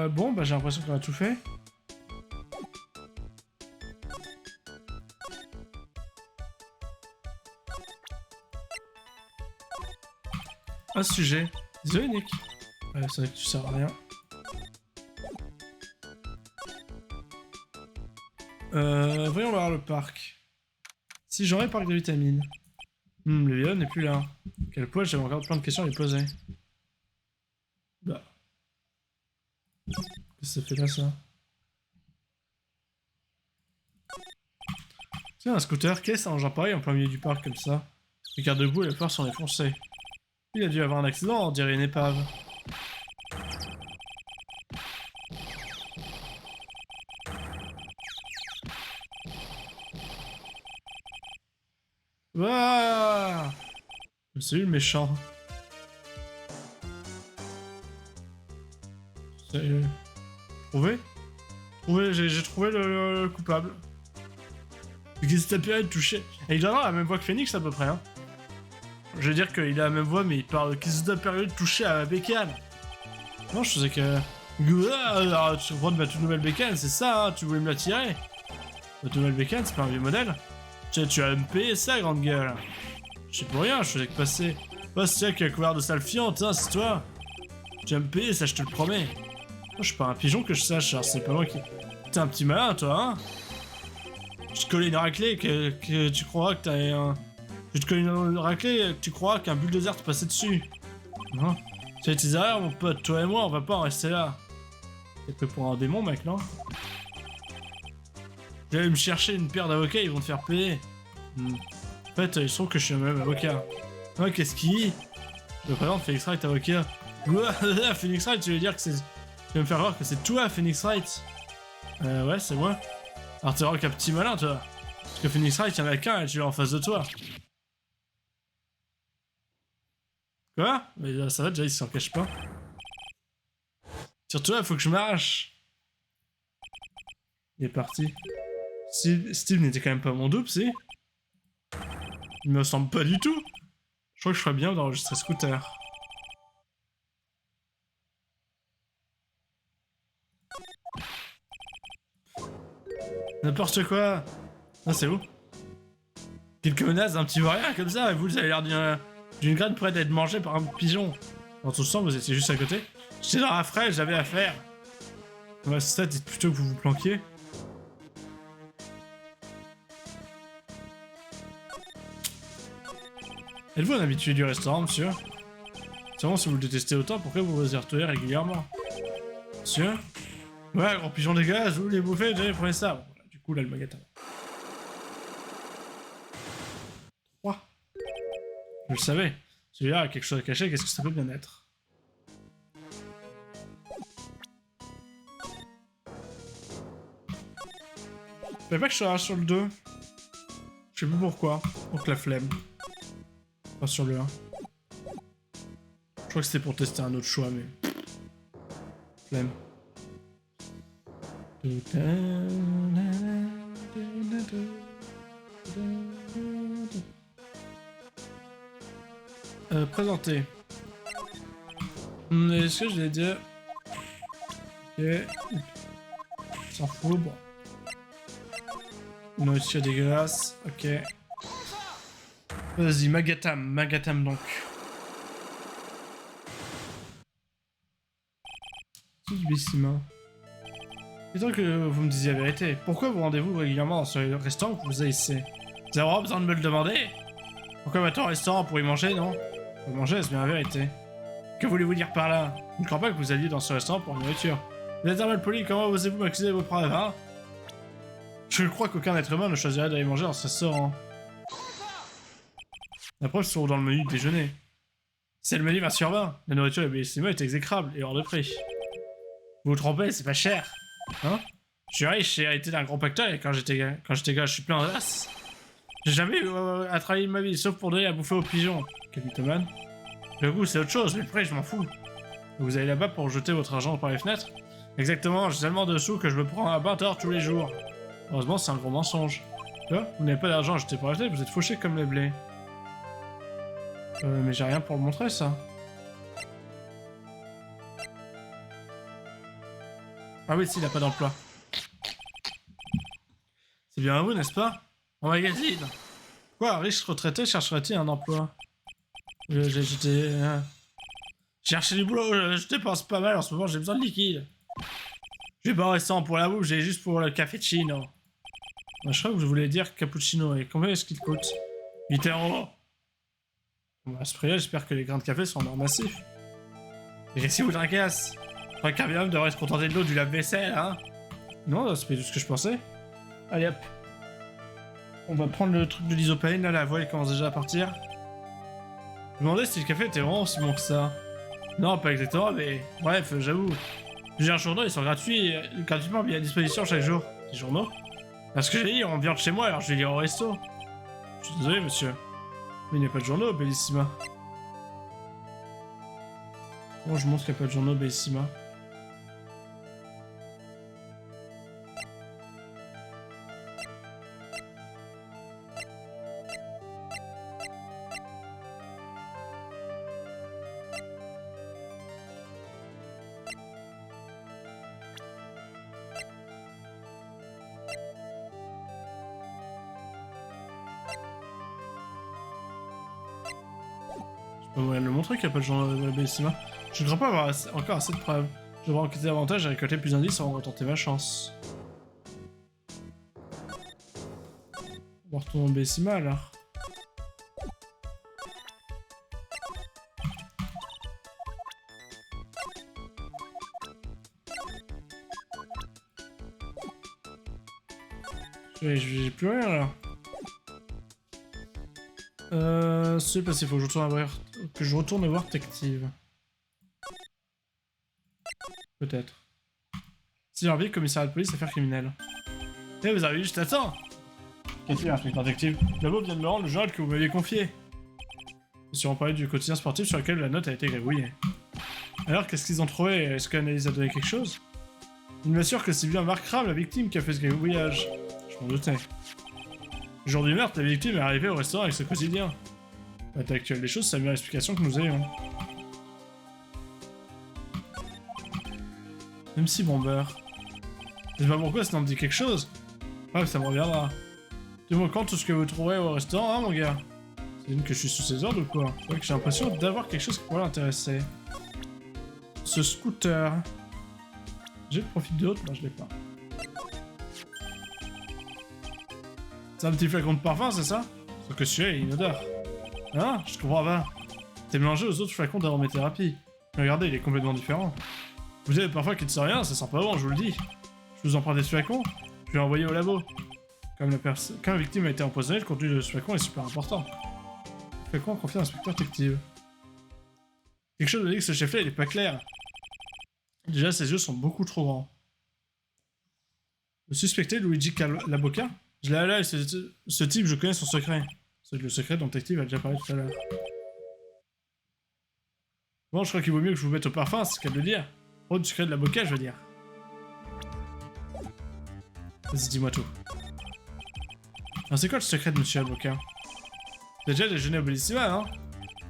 Bon, bah j'ai l'impression qu'on a tout fait. Un sujet. Désolé, Nick. Ouais, c'est vrai que tu sers à rien. Voyons voir le parc. Si j'aurais parc de vitamines. Le lion n'est plus là. Quel poil, j'avais encore plein de questions à lui poser. Bah. Qu'est-ce que ça fait là, ça? Tiens, un scooter, qu'est-ce un engin pareil en plein milieu du parc comme ça? Les garde-boue et les phares sont défoncés. Il a dû avoir un accident, on dirait une épave. Ah, salut le méchant. Trouvé? J'ai trouvé le coupable. Qu'est-ce que t'as pu être touché? Et il a la même voix que Phoenix à peu près, hein. Je veux dire qu'il a la même voix, mais il parle. Qu'est-ce que t'as période touché à la bécane? Non, je faisais que. Alors, tu prends ma toute nouvelle bécane, c'est ça, hein, tu voulais me la tirer? Ma toute nouvelle bécane, c'est pas un vieux modèle. Tu vas me payer ça, grande gueule. Je sais pour rien, je faisais que passer. Pas c'est qui a couvert de sale fiente, hein, c'est toi. Tu vas me payer, ça, je te le promets. Moi, je suis pas un pigeon que je sache, alors c'est pas moi qui. T'es un petit malin, toi, hein? Je te colle une raclée que tu crois que t'as un. Je te colle une raclée que tu crois qu'un bulldozer te passait dessus. Non? C'est tes erreurs, mon pote. Toi et moi, on va pas en rester là. T'es prêt pour un démon, mec, non? J'allais me chercher une paire d'avocats, ils vont te faire payer. En fait, il se trouve que je suis un même avocat. Ouais, qu'est-ce qui... Je me présente Phoenix Wright, avocat. Phoenix Wright, tu veux dire que c'est... Tu veux me faire croire que c'est toi, Phoenix Wright? Ouais, c'est moi. Alors t'es vraiment qu'un petit malin, toi. Parce que Phoenix Wright, y'en a qu'un et tu l'as en face de toi. Quoi? Mais ça va, déjà, il s'en cache pas. Surtout là, faut que je marche. Il est parti. Steve n'était quand même pas mon double, si? Il me semble pas du tout. Je crois que je ferais bien d'enregistrer Scooter. N'importe quoi. Ah, c'est où? Quelques menaces d'un petit vaurien comme ça, et vous avez l'air d'une graine prête à être mangée par un pigeon. Dans tout le sens, vous étiez juste à côté. J'étais dans la fraîche, j'avais affaire. Ouais, c'est ça, dites plutôt que vous vous planquiez. Êtes-vous un habitué du restaurant, monsieur? Seulement, si vous le détestez autant, pourquoi vous vous y retenez régulièrement? Monsieur? Ouais, gros pigeon dégueulasse, vous les bouffez, prenez ça. Bon, voilà, du coup, là, le magasin. 3. Je le savais. Celui-là a quelque chose à cacher, qu'est-ce que ça peut bien être? Je savais pas que je serais sur le 2. Je sais plus pourquoi. Donc la flemme. Pas sur le 1. Je crois que c'était pour tester un autre choix, mais... Flemme. Présenter. Est-ce que je l'ai dit? Ok. S'en fout, bon. Nourriture dégueulasse, ok. Vas-y, Magatam donc. C'est du Bissima. Et tant que vous me disiez la vérité, pourquoi vous rendez-vous régulièrement dans ce restaurant que vous haïssez? Vous avez vraiment besoin de me le demander? Pourquoi va-t-on au restaurant pour y manger, non? Pour manger, c'est bien la vérité. Que voulez-vous dire par là? Je ne crois pas que vous alliez dans ce restaurant pour la nourriture. Vous êtes un mal poli, comment osez-vous m'accuser de vos preuves, hein? Je crois qu'aucun être humain ne choisirait d'aller manger dans ce restaurant. La preuve se trouve dans le menu de déjeuner. C'est le menu 20 sur 20. La nourriture de Bellissima est exécrable et hors de prix. Vous vous trompez, c'est pas cher. Hein? Je suis riche, j'ai hérité d'un gros pactole et quand j'étais gars, je suis plein d'as. J'ai jamais eu à travailler de ma vie, sauf pour donner à bouffer aux pigeons. Quel mythomane. Le goût, c'est autre chose, mais le prix, je m'en fous. Vous allez là-bas pour jeter votre argent par les fenêtres? Exactement, j'ai tellement de sous que je me prends à 20 heures tous les jours. Heureusement, c'est un gros mensonge. Quoi? Vous n'avez pas d'argent à jeter par la fenêtre, vous êtes fauché comme les blés. Mais j'ai rien pour le montrer, ça. Ah oui, si, il a pas d'emploi. C'est bien à vous, n'est-ce pas? En magazine. Quoi, un riche retraité chercherait-il un emploi? J'étais... Chercher du boulot, je dépense pas mal en ce moment, j'ai besoin de liquide. Je vais pas au restaurant pour la bouffe, j'ai juste pour le café-chino. Je crois que je voulais dire cappuccino, et combien est-ce qu'il coûte? 8 €. Bon, à ce prix-là, j'espère que les grains de café sont en or massif. Et qu'est-ce que vous tracasse? Je crois qu'un homme devrait se contenter de l'eau du lave-vaisselle, hein? Non, c'est pas tout ce que je pensais. Allez hop. On va prendre le truc de l'isopane, là, la voile elle commence déjà à partir. Je me demandais si le café était vraiment aussi bon que ça. Non, pas exactement, mais bref, j'avoue. Plusieurs journaux, ils sont gratuitement mis à disposition chaque jour. Des journaux? Parce que j'ai dit, on vient de chez moi, alors je vais lire au resto. Je suis désolé, monsieur. Mais il n'y a pas de journaux, Bellissima. Bon, je montre qu'il n'y a pas de journaux, Bellissima. Pas moyen de le montrer qu'il n'y a pas de journal de la Bellissima. Je ne crois pas avoir encore assez de preuves. Je devrais enquêter davantage et récolter plus d'indices avant de retenter ma chance. On va retourner au Bellissima alors. J'ai plus rien là. C'est passé, faut que je retourne voir Tective. Peut-être. Si j'ai envie, commissariat de police, affaires criminelles. Eh, vous arrivez juste à temps! Qu'est-ce qu'il y a, inspecteur Tective? D'abord vient de me rendre le journal que vous m'aviez confié. Ils seront parlé du quotidien sportif sur lequel la note a été gribouillée. Alors, qu'est-ce qu'ils ont trouvé? Est-ce qu'Analyse a donné quelque chose? Il m'assure que c'est bien Mark Ram, la victime, qui a fait ce gribouillage. Je m'en doutais. Le jour du meurtre, la victime est arrivée au restaurant avec ce quotidien. L'état actuel des choses, c'est la meilleure explication que nous ayons. Même si Bomber. Je sais pas pourquoi ça me dit quelque chose. Bref, ça me reviendra. Dis-moi quand tout ce que vous trouverez au restaurant, hein, mon gars. C'est une que je suis sous ses ordres ou quoi? C'est vrai que j'ai l'impression d'avoir quelque chose qui pourrait l'intéresser. Ce scooter. J'ai le profil de l'autre, non je l'ai pas. C'est un petit flacon de parfum, c'est ça? Sauf que celui-là, il a une odeur. Hein? Je comprends pas. T'es mélangé aux autres flacons d'aromathérapie. Mais regardez, il est complètement différent. Vous savez, parfois qu'il ne sent rien, ça sent pas bon, je vous le dis. Je vous emprunte des flacons, je vais l'envoyer au labo. Quand la victime a été empoisonnée, le contenu de ce flacon est super important. Le flacon confie à l'inspecteur Tective. Quelque chose me dit que ce chef-là, il est pas clair. Déjà, ses yeux sont beaucoup trop grands. Le suspecté, Luigi Labocca? Je l'ai là, ce type, je connais son secret. C'est le secret dont Tective a déjà parlé tout à l'heure. Bon, je crois qu'il vaut mieux que je vous mette au parfum, c'est ce qu'elle veut dire. Oh, du secret de Labocca, je veux dire. Vas-y, dis-moi tout. Alors, c'est quoi le secret de Monsieur Labocca? T'as déjà déjeuné au Bellissima, hein?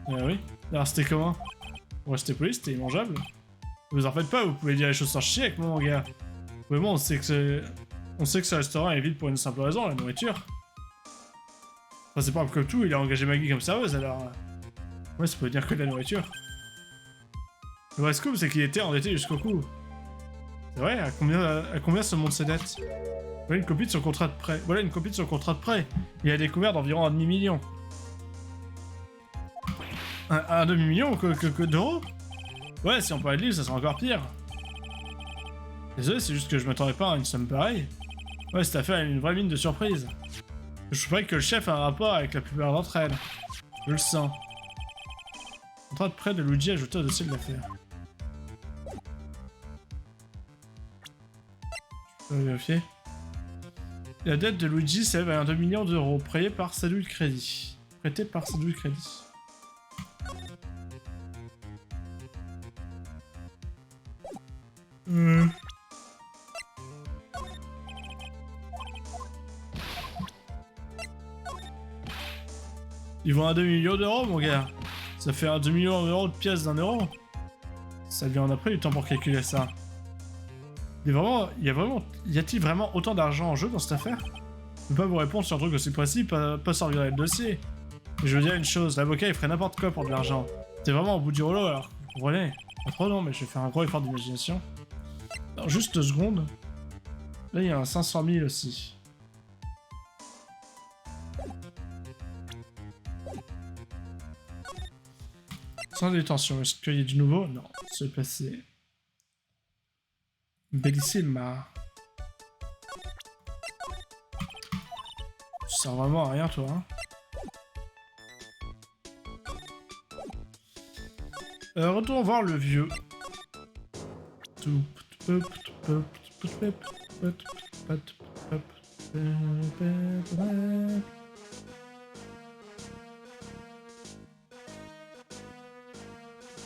Oui. Alors, c'était comment? Ouais, c'était poli, c'était immangeable. Vous en faites pas, vous pouvez dire les choses sans chier avec moi, mon gars. Mais bon, on sait que ce restaurant est vide pour une simple raison, la nourriture. Enfin, c'est pas comme tout, il a engagé Maggie comme serveuse, alors... Ouais, ça peut dire que de la nourriture. Le vrai scoop, c'est qu'il était endetté jusqu'au cou. C'est vrai, à combien se montent ses dettes? Voilà une copie de son contrat de prêt. Il a découvert d'environ un demi-million. Un demi-million d'euros? Ouais, si on parlait de livres, ça serait encore pire. Désolé, c'est juste que je m'attendais pas à une somme pareille. Ouais, cette affaire est une vraie mine de surprise. Je croyais que le chef a un rapport avec la plupart d'entre elles. Je le sens. Contrat de prêt de Luigi ajouté au dossier de l'affaire. Je peux vérifier. La dette de Luigi s'élève à 2 millions d'euros, prêté par Sadou de Crédit. Ils vont à 2 millions d'euros, mon gars. Ça fait un 2 millions d'euros de pièces d'un euro. Ça lui en a pris du temps pour calculer ça. Y a-t-il vraiment autant d'argent en jeu dans cette affaire? Je peux pas vous répondre sur un truc aussi précis, pas sans regarder le dossier. Mais je veux dire une chose, l'avocat il ferait n'importe quoi pour de l'argent. T'es vraiment au bout du rouleau alors, vous comprenez? Pas trop non, mais je vais faire un gros effort d'imagination. Alors juste 2 secondes. Là il y a un 500 000 aussi. Sans détention, est-ce qu'il y a du nouveau? Non, c'est passé. Bellissima. Tu sers vraiment à rien, toi, hein? Retournons voir le vieux.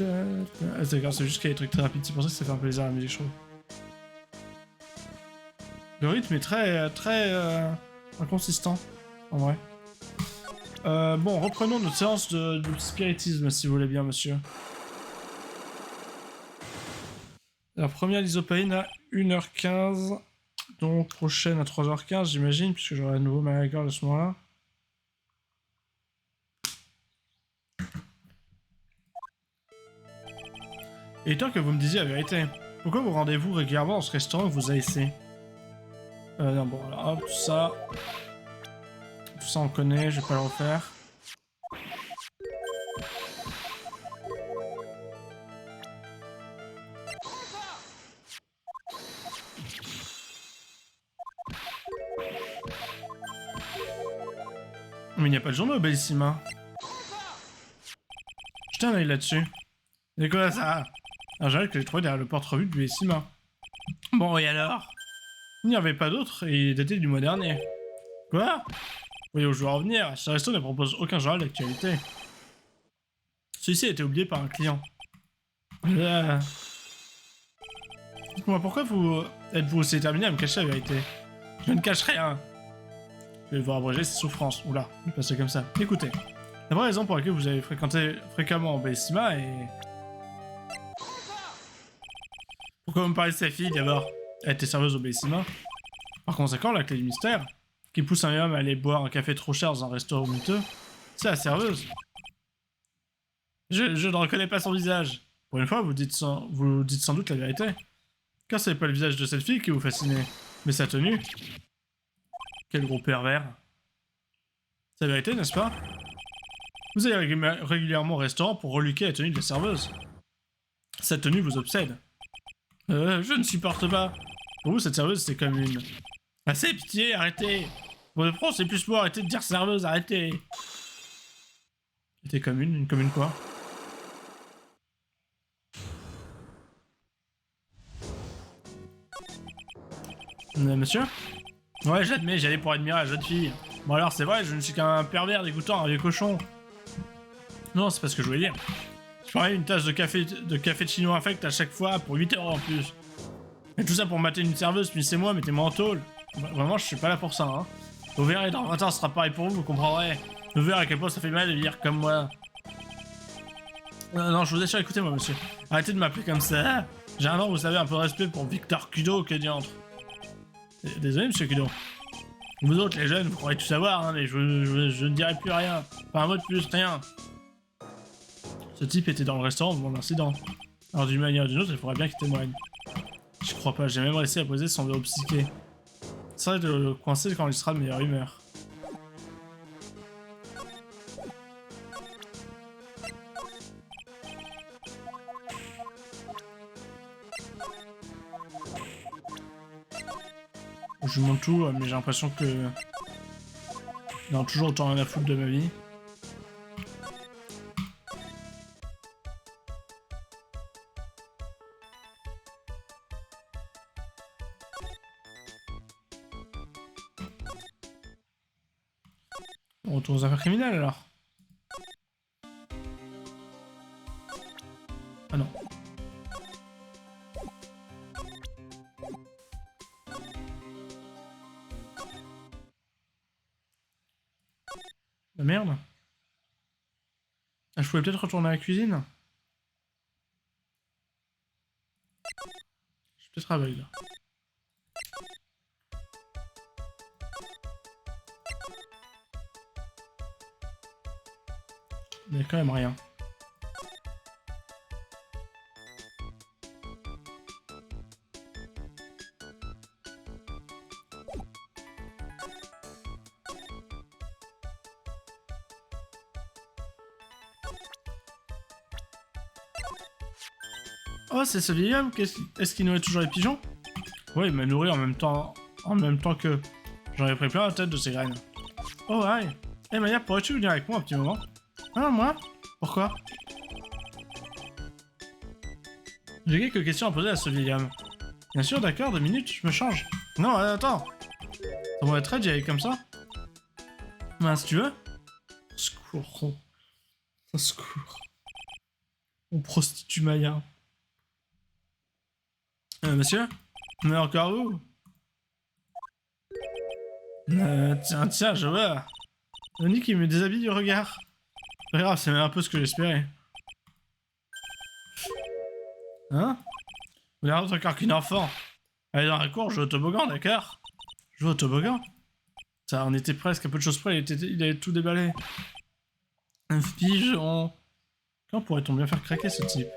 Ah, d'accord, c'est juste qu'il y a des trucs très rapides, c'est pour ça que ça fait un peu bizarre la musique, je trouve. Le rythme est très inconsistant, en vrai. Bon, reprenons notre séance de spiritisme, si vous voulez bien, monsieur. La première lysopaïne à 1h15, donc prochaine à 3h15, j'imagine, puisque j'aurai à nouveau mal à la gorge à ce moment-là. Et tant que vous me disiez la vérité, pourquoi vous rendez-vous régulièrement dans ce restaurant que vous haïssez? Non, bon, alors hop, tout ça on connaît, je vais pas le refaire. Mais il n'y a pas de journée au Bellissima. Jetez un œil là-dessus. C'est quoi ça? Un journal que j'ai trouvé derrière le porte-revue du Bellissima. Bon, et alors? Il n'y en avait pas d'autre et il datait du mois dernier. Quoi? Oui, où je veux en venir, ce resto ne propose aucun journal d'actualité. Celui-ci a été oublié par un client. Dites-moi, pourquoi êtes-vous aussi déterminé à me cacher la vérité? Je ne cache rien. Je vais vous abréger ses souffrances. Oula, il passe comme ça. Écoutez, la vraie raison pour laquelle vous avez fréquenté fréquemment Bellissima est... Pourquoi vous me parlez de sa fille d'abord? Elle était serveuse au Bellissima. Par conséquent, la clé du mystère, qui pousse un homme à aller boire un café trop cher dans un restaurant miteux, c'est la serveuse. Je ne reconnais pas son visage. Pour une fois, vous dites sans doute la vérité. Car ce n'est pas le visage de cette fille qui vous fascinait, mais sa tenue. Quel gros pervers. C'est la vérité, n'est-ce pas? Vous allez régulièrement au restaurant pour reluquer la tenue de la serveuse. Cette tenue vous obsède. Je ne supporte pas. Pour vous, cette serveuse, c'est comme une... Assez, pitié, arrêtez. Pour de pro, c'est plus pour arrêter de dire serveuse, arrêtez. C'était comme une commune quoi? Monsieur? Ouais, j'admets, j'allais pour admirer la jeune fille. Bon alors, c'est vrai, je ne suis qu'un pervers dégoûtant, un vieux cochon. Non, c'est pas ce que je voulais dire. Je parie une tasse de café de chinois infect à chaque fois pour 8 € en plus. Et tout ça pour mater une serveuse, puis c'est moi, mettez-moi en tôle. Vraiment, je suis pas là pour ça, hein. Vous verrez, dans 20 ans, ce sera pareil pour vous, vous comprendrez. Vous verrez à quel point ça fait mal de vivre comme moi. Non, je vous assure, écoutez-moi, monsieur. Arrêtez de m'appeler comme ça. J'ai un nom, vous savez, un peu de respect pour Victor Kudo, que diantre. Désolé, monsieur Kudo. Vous autres, les jeunes, vous croyez tout savoir, hein, mais je ne dirai plus rien. Pas un mot de plus, rien. Ce type était dans le restaurant au moment de l'incident. Alors d'une manière ou d'une autre, il faudrait bien qu'il témoigne. Je crois pas, j'ai même réussi à poser son verrou psyché. Ça va de le coincer quand il sera de meilleure humeur. Je monte tout, mais j'ai l'impression que... Non, toujours autant rien à foutre de ma vie. On retourne aux affaires criminelles alors. Ah non. La merde. Ah, je pouvais peut-être retourner à la cuisine. Je suis peut-être aveugle. Il y a quand même rien. Oh, c'est ce vieil homme. Est-ce qu'il nourrit toujours les pigeons? Ouais, il m'a nourri en même temps que... J'en ai pris plein la tête de ces graines. Oh, ouais. Eh, Maya, pourrais-tu venir avec moi un petit moment? Ah, moi? Pourquoi? J'ai quelques questions à poser à ce vieil homme. Bien sûr, d'accord, 2 minutes, je me change. Non, attends. Ça va être très d'y aller comme ça? Ben, si tu veux. Secours. Au secours. On prostitue Maya. Monsieur? Mais encore vous? Tiens, je vois. Oni qui me déshabille du regard. Pas grave, c'est même un peu ce que j'espérais. Hein? Vous n'êtes encore qu'une enfant. Allez dans la cour, je joue au toboggan, d'accord? Je joue au toboggan? Ça, on était presque à peu de choses près, il avait tout déballé. Un pigeon. Quand pourrait-on bien faire craquer ce type?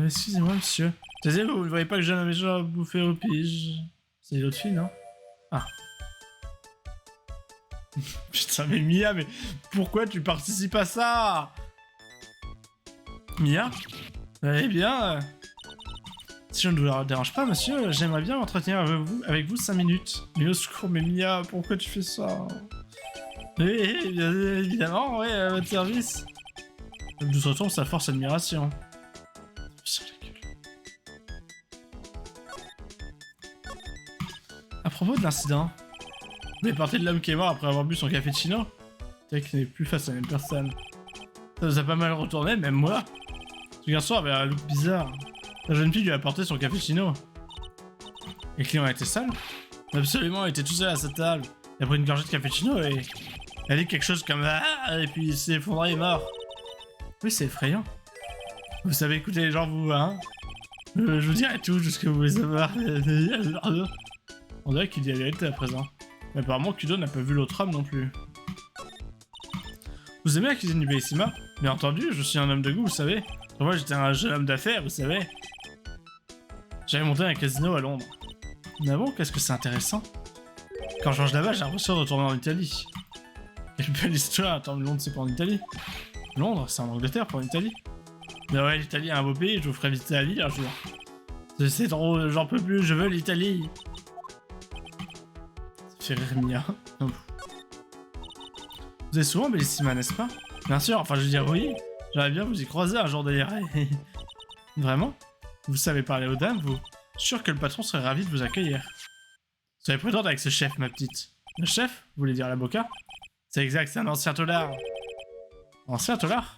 Excusez-moi, monsieur. Taisez-vous, vous ne voyez pas que j'ai un méchant à bouffer au pige. C'est l'autre fille, non? Ah. Putain, mais Mia, mais pourquoi tu participes à ça? Mia? Eh bien... Si je ne vous dérange pas, monsieur, j'aimerais bien m'entretenir avec vous 5 minutes. Mais au secours, mais Mia, pourquoi tu fais ça? Oui, bien évidemment, oui, à votre service. Nous sentons sa force admiration. À propos de l'incident, vous avez parlé de l'homme qui est mort après avoir bu son cappuccino? C'est vrai qu'il n'est plus face à la même personne. Ça vous a pas mal retourné, même moi. Ce garçon avait un look bizarre. La jeune fille lui a apporté son cappuccino. Les clients étaient sales? Absolument, il était tout seul à sa table. Il a pris une gorgée de cappuccino et... elle dit quelque chose comme ah, et puis il s'est effondré et est mort. Oui, c'est effrayant. Vous savez écouter les gens, vous, hein? Je vous dirai tout, jusqu'à vous voulez savoir. On dirait qu'il dit la vérité à présent. Mais apparemment, Kudo n'a pas vu l'autre homme non plus. Vous aimez la cuisine du Bellissima? Bien entendu, je suis un homme de goût, vous savez. Moi, j'étais un jeune homme d'affaires, vous savez. J'avais monté un casino à Londres. Mais bon, qu'est-ce que c'est intéressant? Quand je mange là-bas, j'ai l'impression de retourner en Italie. Quelle belle histoire, attends, Londres, c'est pas en Italie. Londres, c'est en Angleterre, pas en Italie. Mais ouais, l'Italie est un beau pays, je vous ferai visiter la ville un jour. C'est trop, j'en peux plus, je veux l'Italie. Ça fait rire Mia. Vous êtes souvent Bellissima, n'est-ce pas? Bien sûr, enfin je veux dire oui. J'aimerais bien vous y croiser un jour d'ailleurs. Vraiment? Vous savez parler aux dames, vous? Je suis sûr que le patron serait ravi de vous accueillir. Vous avez prudente avec ce chef, ma petite. Le chef? Vous voulez dire l'avocat? C'est exact, c'est un ancien tolard. Ancien tolard?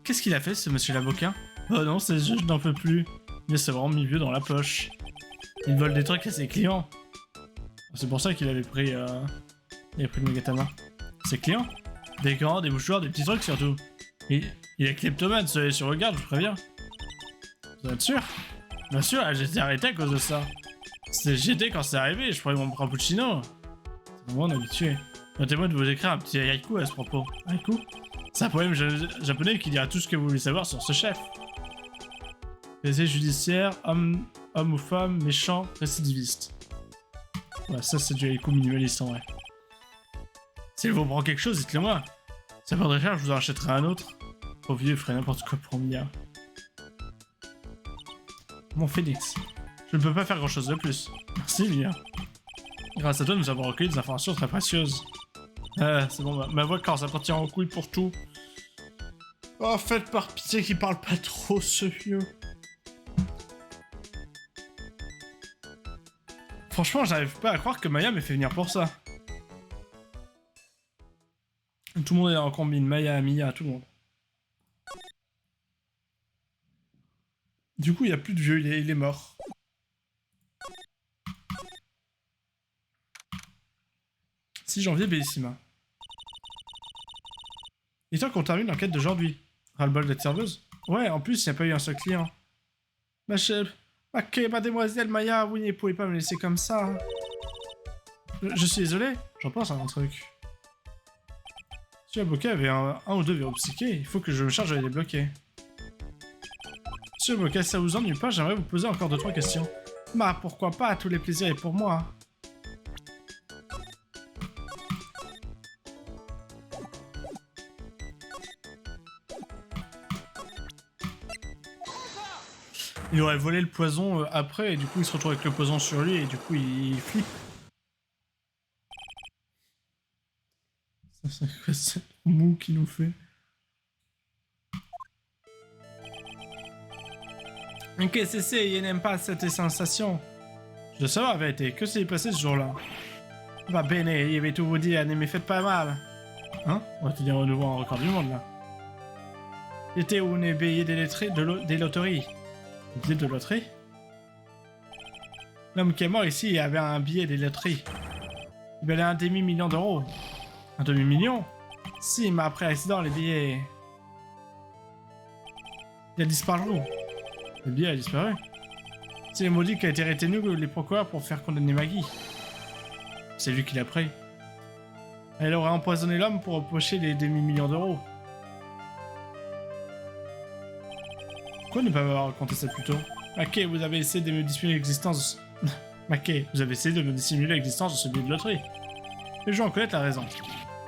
Qu'est-ce qu'il a fait, ce monsieur l'avocat? Oh non, c'est juste, je n'en peux plus. Il s'est vraiment mis vieux dans la poche. Il vole des trucs à ses clients. C'est pour ça qu'il avait pris... il a pris le Megatama. Ses clients? Des gants, des mouchoirs, des petits trucs surtout. Il est kleptomane, soyez sur le garde, je vous préviens. Vous êtes sûr? Bien sûr, j'ai été arrêté à cause de ça. J'étais quand c'est arrivé, je prenais mon frappuccino. C'est vraiment un habitué. Notez-moi de vous écrire un petit haïku à ce propos. Haïku? C'est un poème japonais qui dira tout ce que vous voulez savoir sur ce chef. Essai judiciaire, homme ou femme, méchant, récidiviste. Ouais, ça c'est du haïku minimaliste en vrai. S'il vous prend quelque chose, dites-le moi. Ça faudrait cher, je vous en achèterai un autre. Au vieux, il ferait n'importe quoi pour Mia. Mon Phoenix. Je ne peux pas faire grand chose de plus. Merci Mia. Grâce à toi, nous avons recueilli des informations très précieuses. C'est bon, ma voix commence à partir en couille pour tout. Oh, faites par pitié qu'il parle pas trop, ce vieux. Franchement, j'arrive pas à croire que Maya m'ait fait venir pour ça. Tout le monde est en combine, Maya, Mia, tout le monde. Du coup, il n'y a plus de vieux, il est mort. « 6 janvier, Bellissima. » Il est temps qu'on termine l'enquête d'aujourd'hui. Ras-le-bol d'être serveuse? Ouais, en plus, il n'y a pas eu un seul client. Ma chère... Ok, mademoiselle Maya, vous ne pouvez pas me laisser comme ça. Hein. Je suis désolé, j'en pense à un truc. Si l'avocat avait un ou deux verrous psychés, il faut que je me charge de les débloquer. Monsieur l'avocat, si ça vous ennuie pas, j'aimerais vous poser encore 2-3 questions. Bah, pourquoi pas, tous les plaisirs et pour moi. Il aurait volé le poison après, et du coup il se retrouve avec le poison sur lui, et du coup il flippe. C'est quoi cette mou qui nous fait? Ok, c'est, il n'aime pas cette sensation. Je dois savoir la vérité, que s'est passé ce jour-là? Va bene, il va tout vous dire, ne me faites pas mal. Hein? On va te dire au nouveau un record du monde là. Était où on est payé des loteries. Des billets de loterie? L'homme qui est mort ici avait un billet des loteries. Il valait un demi-million d'euros. Un demi-million? Si, mais après l'accident, les billets... Il a disparu. Le billet a disparu. C'est le maudit qui a été retenu les procureurs pour faire condamner Maggie. C'est lui qui l'a pris. Elle aurait empoisonné l'homme pour empocher les demi-millions d'euros. Pourquoi ne pas m'avoir raconté ça plus tôt? Mackay, vous avez essayé de me dissimuler l'existence... Mackay, vous avez essayé de me dissimuler l'existence de ce billet de loterie. Les gens connaissent la raison.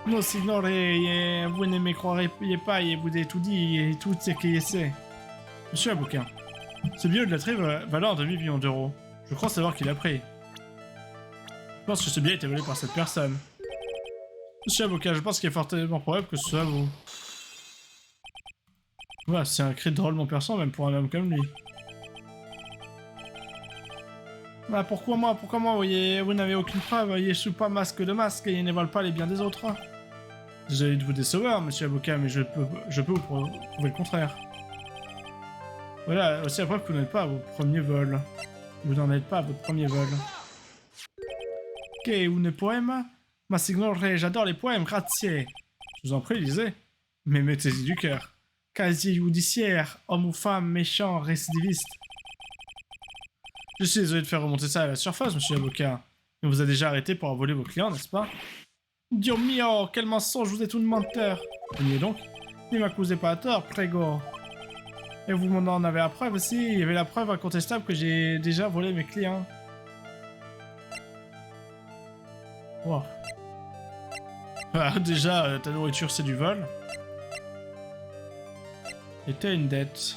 Non, sinon, vous ne me croiriez pas et vous avez tout dit et tout ce qu'il sait. Monsieur Avocat, ce billet de loterie valait un demi-million d'euros. Je crois savoir qui l'a pris. Je pense que ce billet a été volé par cette personne. Monsieur Avocat, je pense qu'il est fortement probable que ce soit vous. Voilà, c'est un cri drôlement perçant même pour un homme comme lui. Bah pourquoi moi, vous n'avez aucune preuve, voyez, je suis pas masque de masque et il ne vole pas les biens des autres. Désolé de vous décevoir, monsieur Avocat, mais je peux vous prouver le contraire. Voilà, aussi la preuve que vous n'êtes pas à vos premiers vols. Vous n'en êtes pas à votre premier vol. Ok, une poème? Ma signore, j'adore les poèmes, grazie. Je vous en prie, lisez. Mais mettez-y du cœur. Quasi judiciaire, homme ou femme, méchant, récidiviste. Je suis désolé de faire remonter ça à la surface, monsieur l'avocat. Mais vous a déjà arrêté pour avoir volé vos clients, n'est-ce pas? Dio mio, quel mensonge, vous êtes un menteur. Et donc, ne m'accusez pas à tort, prego. Et vous m'en avez la preuve aussi, il y avait la preuve incontestable que j'ai déjà volé mes clients. Wow. Ah, déjà, ta nourriture c'est du vol. Et t'as une dette.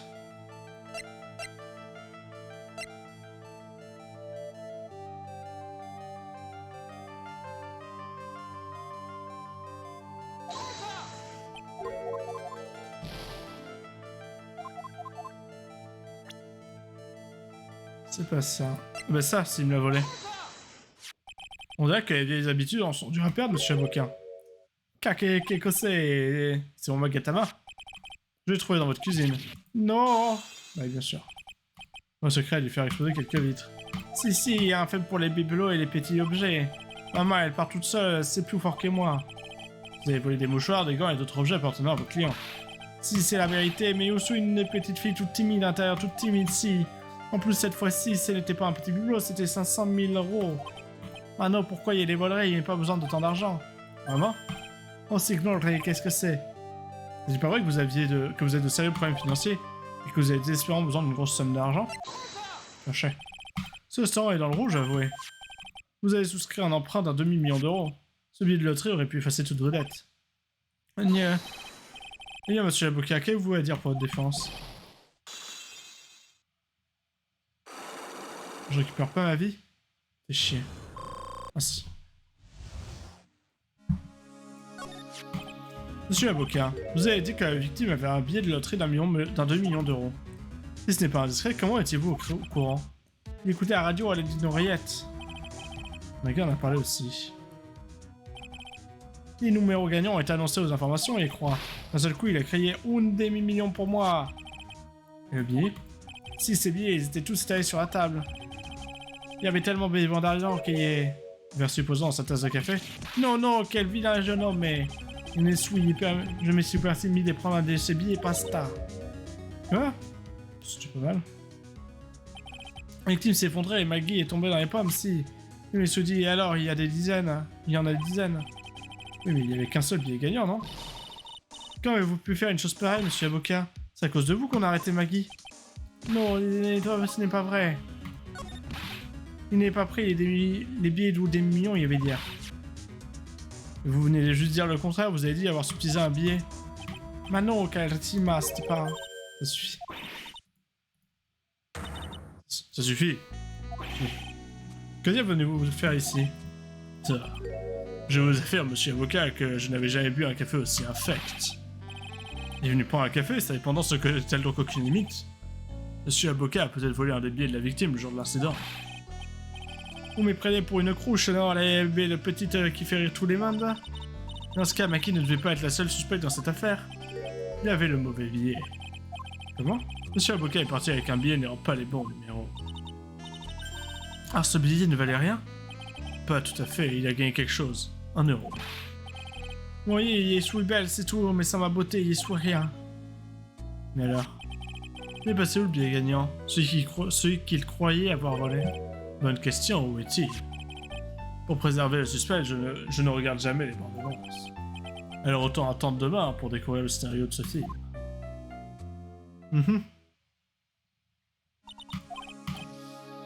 C'est pas ça. Bah ça, s'il me l'a volé. On dirait que les vieilles habitudes en sont dures à perdre, monsieur Avocat. Kake c'est mon magatama. Je l'ai trouvé dans votre cuisine. Non. Bah bien sûr. Mon secret est de lui faire exploser quelques vitres. Si, il y a un faible pour les bibelots et les petits objets. Maman, elle part toute seule, c'est plus fort que moi. Vous avez volé des mouchoirs, des gants et d'autres objets appartenant à vos clients. Si, c'est la vérité, mais où sont une petite fille toute timide à l'intérieur, toute timide, si. En plus, cette fois-ci, ce n'était pas un petit bibelot, c'était 500 000 euros. Ah non, pourquoi il y a des voleries, il n'y a pas besoin de tant d'argent. Vraiment? Oh, signore, qu'est-ce que c'est? C'est pas vrai que vous avez de sérieux problèmes financiers et que vous avez désespérément besoin d'une grosse somme d'argent? Sachez. Ce restaurant est dans le rouge, avouez. Vous avez souscrit un emprunt d'un demi-million d'euros. Ce billet de loterie aurait pu effacer toutes vos dettes. Eh bien, monsieur l'avocat, qu'avez-vous à dire pour votre défense? Je récupère pas ma vie? C'est chier. Ah si. Monsieur l'avocat, vous avez dit que la victime avait un billet de loterie d'un demi-million d'euros. Si ce n'est pas indiscret, comment étiez-vous au courant? Il écoutait la radio à l'aide d'une oreillette. Maggie en a parlé aussi. Les numéros gagnants ont été annoncés aux informations et il croit. D'un seul coup, il a crié « Un demi-million pour moi !» Et le billet? Si, ces billets, ils étaient tous étalés sur la table. Il y avait tellement besoin d'argent qu'il est... Vers supposant dans sa tasse de café. Non, quel vilain jeune homme, mais... Je me suis permis de prendre un de ces billets pasta. Quoi? C'est pas mal. La victime s'est effondrée et Maggie est tombée dans les pommes, si. Je me suis dit, et alors, il y en a des dizaines. Oui, mais il n'y avait qu'un seul billet gagnant, non? Quand avez-vous pu faire une chose pareille, monsieur l'avocat? C'est à cause de vous qu'on a arrêté Maggie? Non, ce n'est pas vrai. Il n'est pas pris les billets d'où des millions, il y avait dire. Vous venez de juste dire le contraire, vous avez dit avoir subtilisé un billet. Manon, Kaltima, c'était pas... Ça suffit. Ça suffit. Que venez-vous faire ici? Ça. Je vous affirme, monsieur l'avocat, que je n'avais jamais bu un café aussi infect. Il est venu prendre un café, ça pendant ce que tel donc aucune limite. Monsieur l'avocat a peut-être volé un des billets de la victime le jour de l'incident. Vous me prenez pour une crouche, non, la petite qui fait rire tous les mondes. Dans ce cas, Maki ne devait pas être la seule suspecte dans cette affaire. Il avait le mauvais billet. Comment? Monsieur Avocat est parti avec un billet n'ayant pas les bons numéros. Ah, ce billet ne valait rien? Pas tout à fait, il a gagné quelque chose. 1 euro. Oui, il est sous le bel, c'est tout, mais ça m'a botté, il est sous rien. Mais alors? Il est passé où le billet gagnant? Celui qu'il croyait avoir volé? Bonne question, où est-il? Pour préserver le suspect, je ne regarde jamais les bandes annonces. Alors autant attendre demain pour découvrir le scénario de ce film.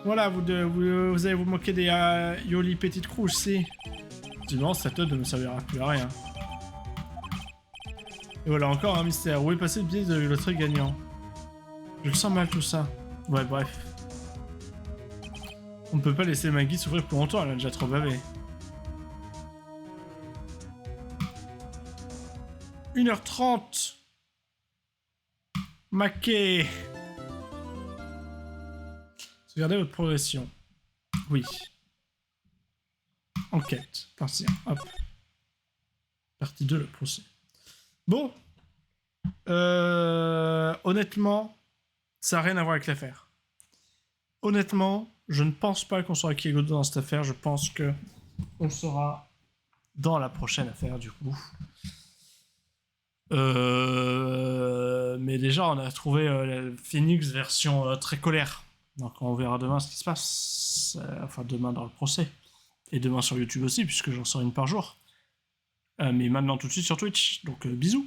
Voilà, vous allez vous moquer des Yoli petites crouches, si. Sinon, cette œuvre ne me servira plus à rien. Et voilà encore un mystère. Où est passé le billet de loterie gagnant? Je le sens mal tout ça. Ouais, bref. On ne peut pas laisser Maggie souffrir pour longtemps, elle a déjà trop bavé. 1h30. Maquet. Regardez votre progression. Oui. Enquête. Partie 1. Hop. Partie 2, le procès. Bon. Honnêtement, ça n'a rien à voir avec l'affaire. Honnêtement, je ne pense pas qu'on sera Kyoto dans cette affaire. Je pense que on le saura dans la prochaine affaire, du coup. Mais déjà, on a trouvé la Phoenix version très colère. Donc on verra demain ce qui se passe. Enfin, demain dans le procès. Et demain sur YouTube aussi, puisque j'en sors une par jour. Mais maintenant tout de suite sur Twitch. Donc bisous.